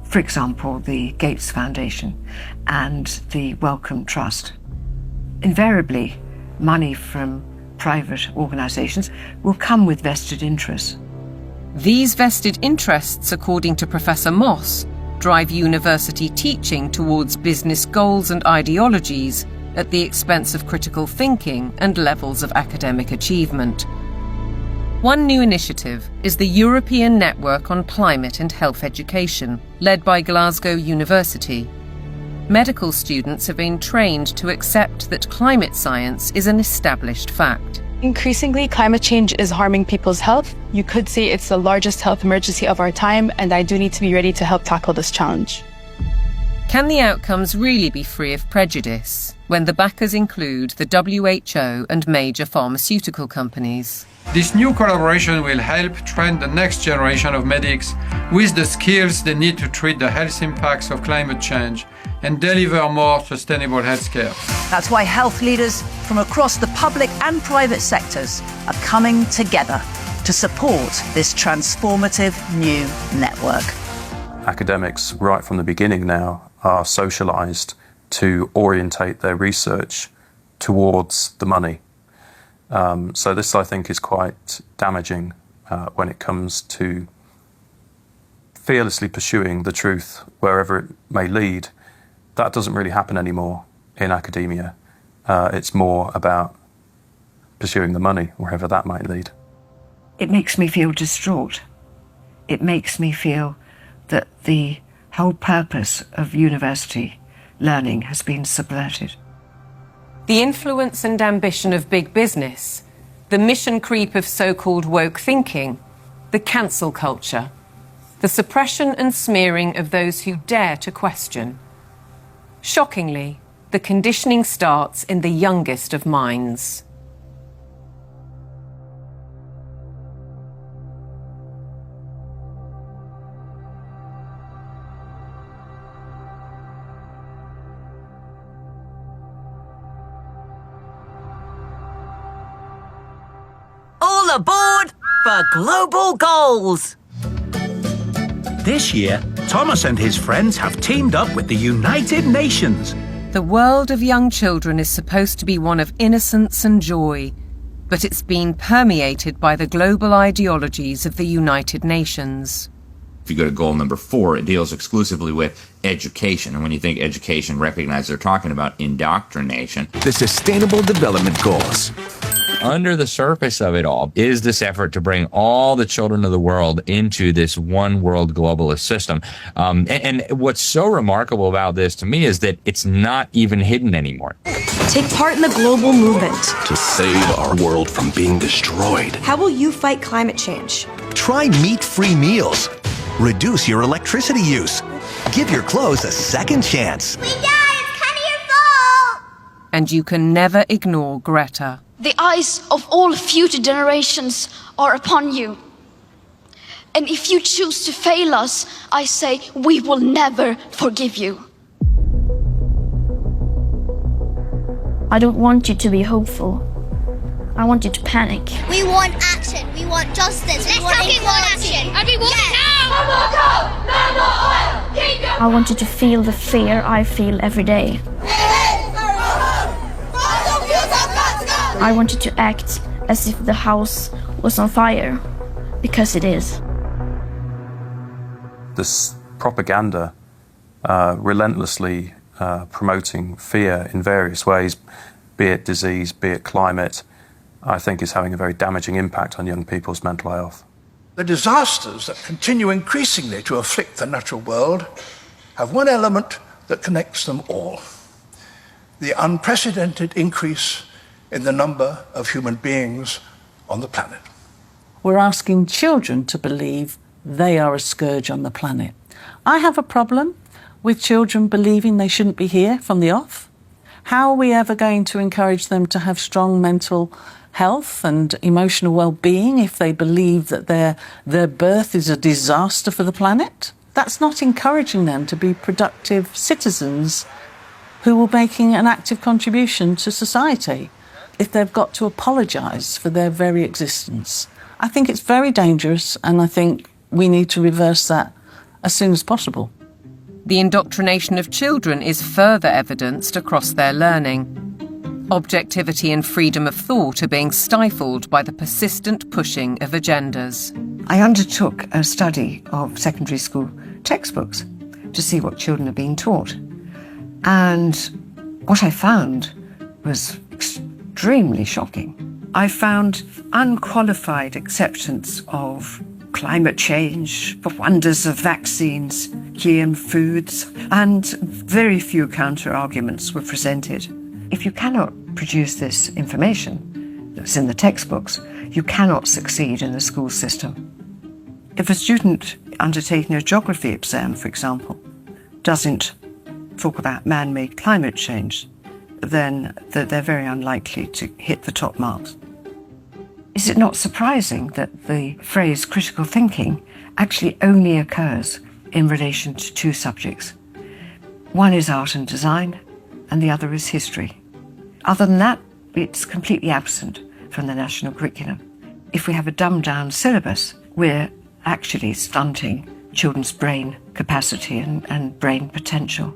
Speaker 4: For example, the Gates Foundation and the Wellcome Trust. Invariably, money from private organisations will come with vested interests.
Speaker 3: These vested interests, according to Professor Moss, drive university teaching towards business goals and ideologies at the expense of critical thinking and levels of academic achievement. One new initiative is the European Network on Climate and Health Education, led by Glasgow University. Medical students have been trained to accept that climate science is an established fact.
Speaker 6: Increasingly, climate change is harming people's health. You could say it's the largest health emergency of our time, and I do need to be ready to help tackle this challenge.
Speaker 3: Can the outcomes really be free of prejudice when the backers include the WHO and major pharmaceutical companies?
Speaker 5: This new collaboration will help train the next generation of medics with the skills they need to treat the health impacts of climate change and deliver more sustainable healthcare.
Speaker 13: That's why health leaders from across the public and private sectors are coming together to support this transformative new network.
Speaker 23: Academics, right from the beginning now, are socialised to orientate their research towards the money. So this, I think, is quite damaging when it comes to fearlessly pursuing the truth wherever it may lead. That doesn't really happen anymore in academia. It's more about pursuing the money, wherever that might lead.
Speaker 4: It makes me feel distraught. It makes me feel that the whole purpose of university learning has been subverted.
Speaker 3: The influence and ambition of big business, the mission creep of so-called woke thinking, the cancel culture, the suppression and smearing of those who dare to question. Shockingly, the conditioning starts in the youngest of minds.
Speaker 26: All aboard for global goals!
Speaker 27: This year, Thomas and his friends have teamed up with the United Nations.
Speaker 3: The world of young children is supposed to be one of innocence and joy, but it's been permeated by the global ideologies of the United Nations.
Speaker 12: If you go to goal number 4, it deals exclusively with education. And when you think education, recognize they're talking about indoctrination.
Speaker 28: The Sustainable Development Goals.
Speaker 12: Under the surface of it all is this effort to bring all the children of the world into this one world globalist system. And what's so remarkable about this to me is that it's not even hidden anymore.
Speaker 29: Take part in the global movement
Speaker 28: to save our world from being destroyed.
Speaker 29: How will you fight climate change?
Speaker 28: Try meat-free meals. Reduce your electricity use. Give your clothes a second chance.
Speaker 29: We die! It's kind of your fault!
Speaker 3: And you can never ignore Greta.
Speaker 30: The eyes of all future generations are upon you. And if you choose to fail us, I say we will never forgive you. I don't want you to be hopeful. I want you to panic.
Speaker 31: We want action. We want justice. Let's want action.
Speaker 30: And we want it now! No more coal! No more oil! Keep your... I want you to feel the fear I feel every day. I want you to act as if the house was on fire, because it is.
Speaker 23: This propaganda relentlessly promoting fear in various ways, be it disease, be it climate, I think is having a very damaging impact on young people's mental health.
Speaker 2: The disasters that continue increasingly to afflict the natural world have one element that connects them all: the unprecedented increase in the number of human beings on the planet.
Speaker 7: We're asking children to believe they are a scourge on the planet. I have a problem with children believing they shouldn't be here from the off. How are we ever going to encourage them to have strong mental health and emotional well-being if they believe that their birth is a disaster for the planet? That's not encouraging them to be productive citizens who are making an active contribution to society if they've got to apologise for their very existence. I think it's very dangerous, and I think we need to reverse that as soon as possible.
Speaker 3: The indoctrination of children is further evidenced across their learning. Objectivity and freedom of thought are being stifled by the persistent pushing of agendas.
Speaker 4: I undertook a study of secondary school textbooks to see what children are being taught. And what I found was extremely shocking. I found unqualified acceptance of climate change, the wonders of vaccines, GM foods, and very few counter-arguments were presented. If you cannot produce this information that's in the textbooks, you cannot succeed in the school system. If a student undertaking a geography exam, for example, doesn't talk about man-made climate change, then they're very unlikely to hit the top marks. Is it not surprising that the phrase critical thinking actually only occurs in relation to two subjects? One is art and design, and the other is history. Other than that, it's completely absent from the national curriculum. If we have a dumbed-down syllabus, we're actually stunting children's brain capacity and brain potential.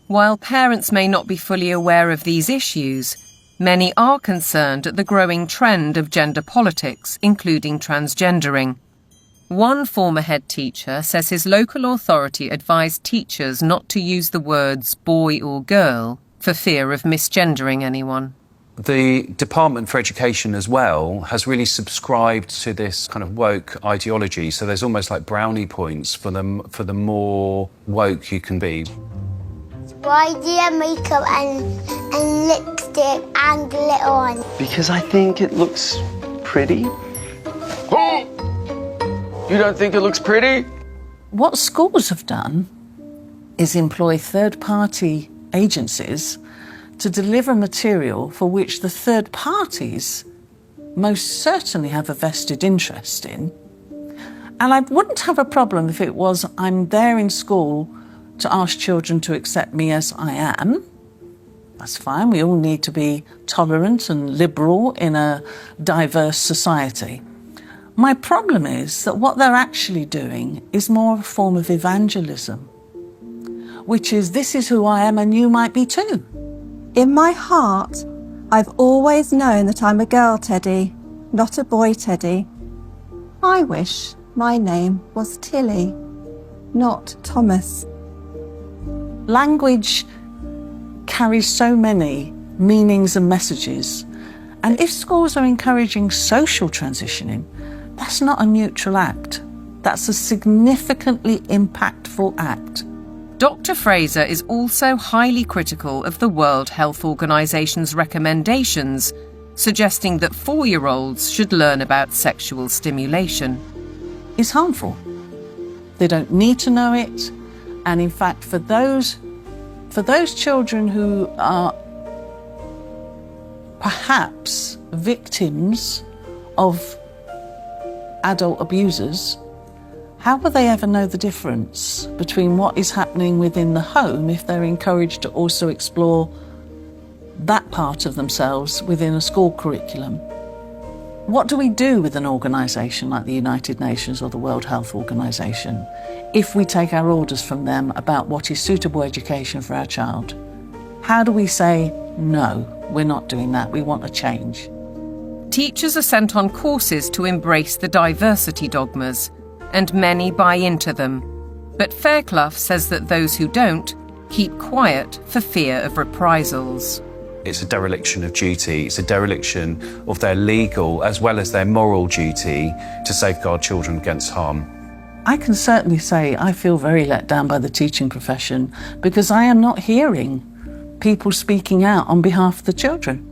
Speaker 3: While parents may not be fully aware of these issues, many are concerned at the growing trend of gender politics, including transgendering. One former head teacher says his local authority advised teachers not to use the words boy or girl for fear of misgendering anyone.
Speaker 8: The Department for Education as well has really subscribed to this kind of woke ideology, so there's almost like brownie points for the more woke you can be.
Speaker 31: Why do you have makeup and lipstick and glitter on?
Speaker 9: Because I think it looks pretty. Oh! You don't think it looks pretty?
Speaker 7: What schools have done is employ third-party agencies to deliver material for which the third parties most certainly have a vested interest in. And I wouldn't have a problem if it was I'm there in school to ask children to accept me as I am. That's fine. We all need to be tolerant and liberal in a diverse society. My problem is that what they're actually doing is more a form of evangelism, which is this is who I am and you might be too.
Speaker 10: In my heart, I've always known that I'm a girl, Teddy, not a boy, Teddy. I wish my name was Tilly, not Thomas.
Speaker 7: Language carries so many meanings and messages. And if schools are encouraging social transitioning, that's not a neutral act. That's a significantly impactful act.
Speaker 3: Dr. Fraser is also highly critical of the World Health Organization's recommendations, suggesting that 4-year-olds should learn about sexual stimulation.
Speaker 7: It's harmful. They don't need to know it. And in fact, for those children who are perhaps victims of adult abusers, how will they ever know the difference between what is happening within the home if they're encouraged to also explore that part of themselves within a school curriculum? What do we do with an organisation like the United Nations or the World Health Organization if we take our orders from them about what is suitable education for our child? How do we say, no, we're not doing that, we want a change?
Speaker 3: Teachers are sent on courses to embrace the diversity dogmas, and many buy into them. But Fairclough says that those who don't keep quiet for fear of reprisals.
Speaker 8: it's a dereliction of duty. It's a dereliction of their legal as well as their moral duty to safeguard children against harm.
Speaker 7: I can certainly say I feel very let down by the teaching profession because I am not hearing people speaking out on behalf of the children.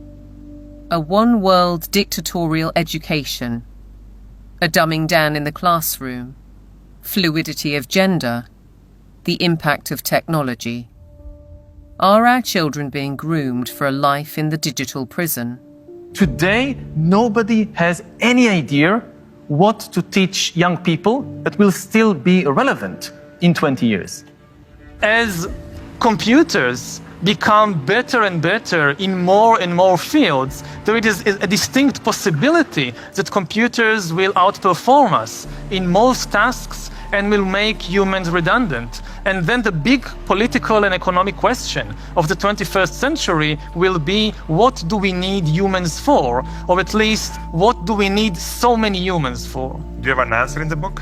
Speaker 3: A one-world dictatorial education, a dumbing down in the classroom, fluidity of gender, the impact of technology. Are our children being groomed for a life in the digital prison?
Speaker 11: Today, nobody has any idea what to teach young people that will still be relevant in 20 years. As computers become better and better in more and more fields, there is a distinct possibility that computers will outperform us in most tasks and will make humans redundant. And then the big political and economic question of the 21st century will be, what do we need humans for? Or at least, what do we need so many humans for?
Speaker 14: Do you have an answer in the book?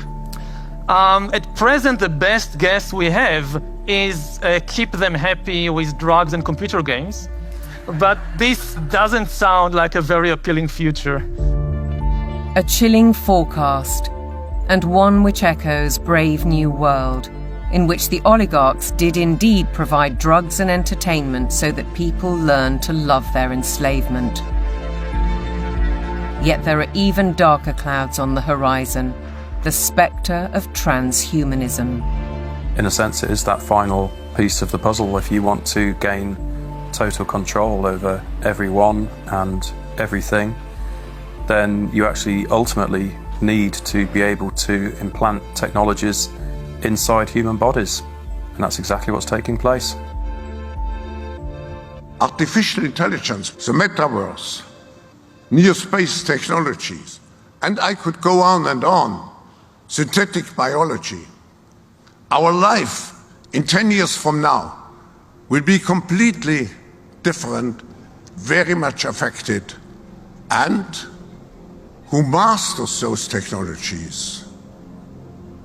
Speaker 11: At present, the best guess we have is keep them happy with drugs and computer games. But this doesn't sound like a very appealing future.
Speaker 3: A chilling forecast, and one which echoes Brave New World, in which the oligarchs did indeed provide drugs and entertainment so that people learned to love their enslavement. Yet there are even darker clouds on the horizon, the spectre of transhumanism.
Speaker 23: In a sense, it is that final piece of the puzzle. If you want to gain total control over everyone and everything, then you actually ultimately need to be able to implant technologies inside human bodies. And that's exactly what's taking place.
Speaker 15: Artificial intelligence, the metaverse, near space technologies, and I could go on and on. Synthetic biology. Our life in 10 years from now will be completely different, very much affected, and who masters those technologies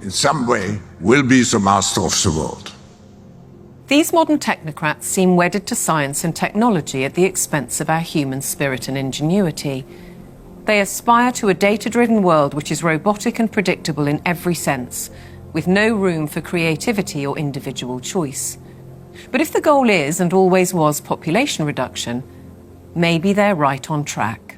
Speaker 15: in some way will be the master of the world.
Speaker 3: These modern technocrats seem wedded to science and technology at the expense of our human spirit and ingenuity. They aspire to a data-driven world which is robotic and predictable in every sense, with no room for creativity or individual choice. But if the goal is, and always was, population reduction, maybe they're right on track.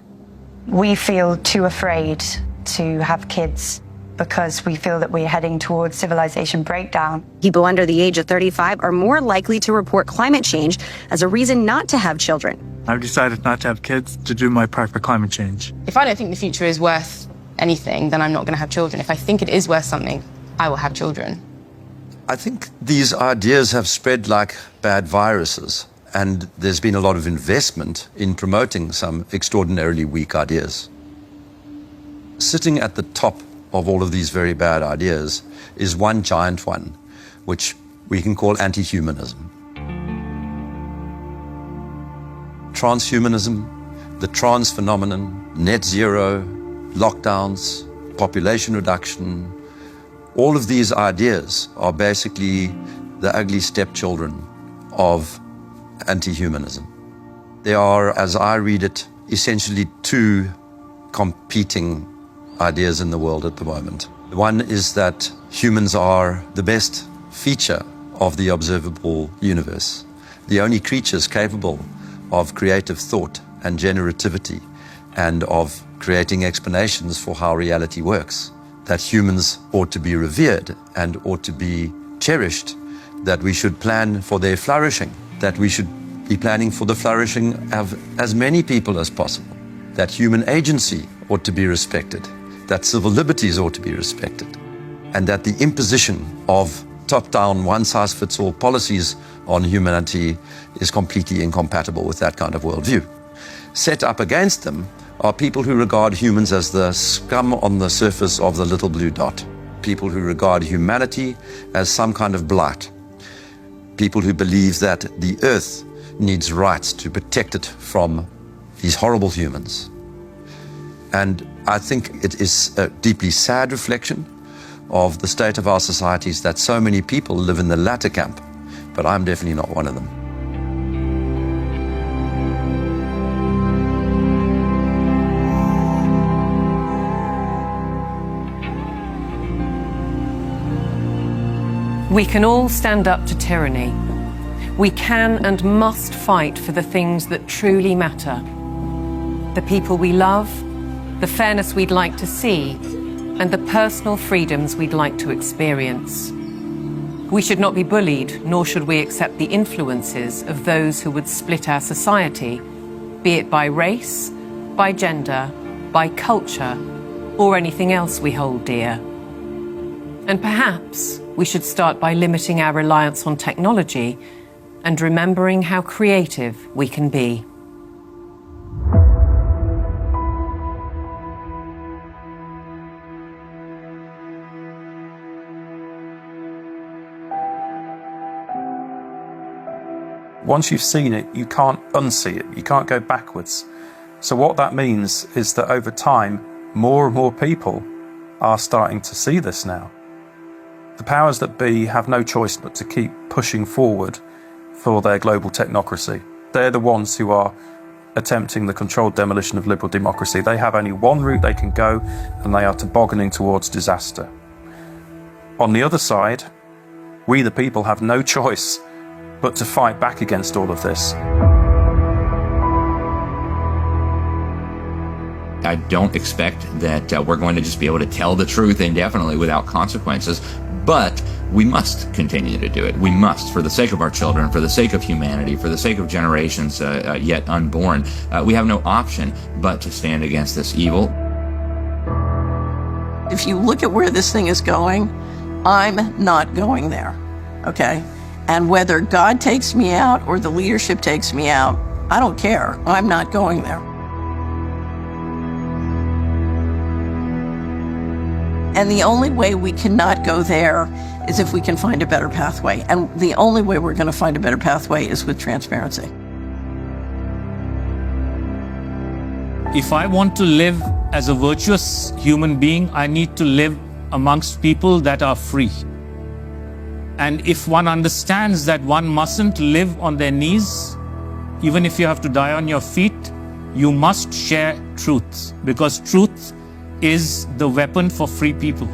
Speaker 16: We feel too afraid to have kids because we feel that we're heading towards civilization breakdown.
Speaker 29: People under the age of 35 are more likely to report climate change as a reason not to have children.
Speaker 11: I've decided not to have kids to do my part for climate change.
Speaker 17: If I don't think the future is worth anything, then I'm not going to have children. If I think it is worth something, I will have children.
Speaker 25: I think these ideas have spread like bad viruses, and there's been a lot of investment in promoting some extraordinarily weak ideas. Sitting at the top of all of these very bad ideas is one giant one, which we can call anti-humanism. Transhumanism, the trans phenomenon, net zero, lockdowns, population reduction, all of these ideas are basically the ugly stepchildren of anti-humanism. They are, as I read it, essentially two competing ideas in the world at the moment. One is that humans are the best feature of the observable universe, the only creatures capable of creative thought and generativity and of creating explanations for how reality works, that humans ought to be revered and ought to be cherished, that we should plan for their flourishing, that we should be planning for the flourishing of as many people as possible, that human agency ought to be respected, that civil liberties ought to be respected, and that the imposition of top-down, one-size-fits-all policies on humanity is completely incompatible with that kind of worldview. Set up against them are people who regard humans as the scum on the surface of the little blue dot, people who regard humanity as some kind of blight, people who believe that the earth needs rights to protect it from these horrible humans. And I think it is a deeply sad reflection of the state of our societies that so many people live in the latter camp, but I'm definitely not one of them.
Speaker 3: We can all stand up to tyranny. We can and must fight for the things that truly matter. The people we love, the fairness we'd like to see, and the personal freedoms we'd like to experience. We should not be bullied, nor should we accept the influences of those who would split our society, be it by race, by gender, by culture, or anything else we hold dear. And perhaps we should start by limiting our reliance on technology and remembering how creative we can be.
Speaker 23: Once you've seen it, you can't unsee it. You can't go backwards. So what that means is that over time, more and more people are starting to see this now. The powers that be have no choice but to keep pushing forward for their global technocracy. They're the ones who are attempting the controlled demolition of liberal democracy. They have only one route they can go, and they are tobogganing towards disaster. On the other side, we the people have no choice but to fight back against all of this.
Speaker 12: I don't expect that we're going to just be able to tell the truth indefinitely without consequences, but we must continue to do it. We must, for the sake of our children, for the sake of humanity, for the sake of generations yet unborn. We have no option but to stand against this evil.
Speaker 7: If you look at where this thing is going, I'm not going there, okay? And whether God takes me out or the leadership takes me out, I don't care. I'm not going there. And the only way we cannot go there is if we can find a better pathway. And the only way we're going to find a better pathway is with transparency.
Speaker 1: If I want to live as a virtuous human being, I need to live amongst people that are free. And if one understands that one mustn't live on their knees, even if you have to die on your feet, you must share truth, because truth is the weapon for free people.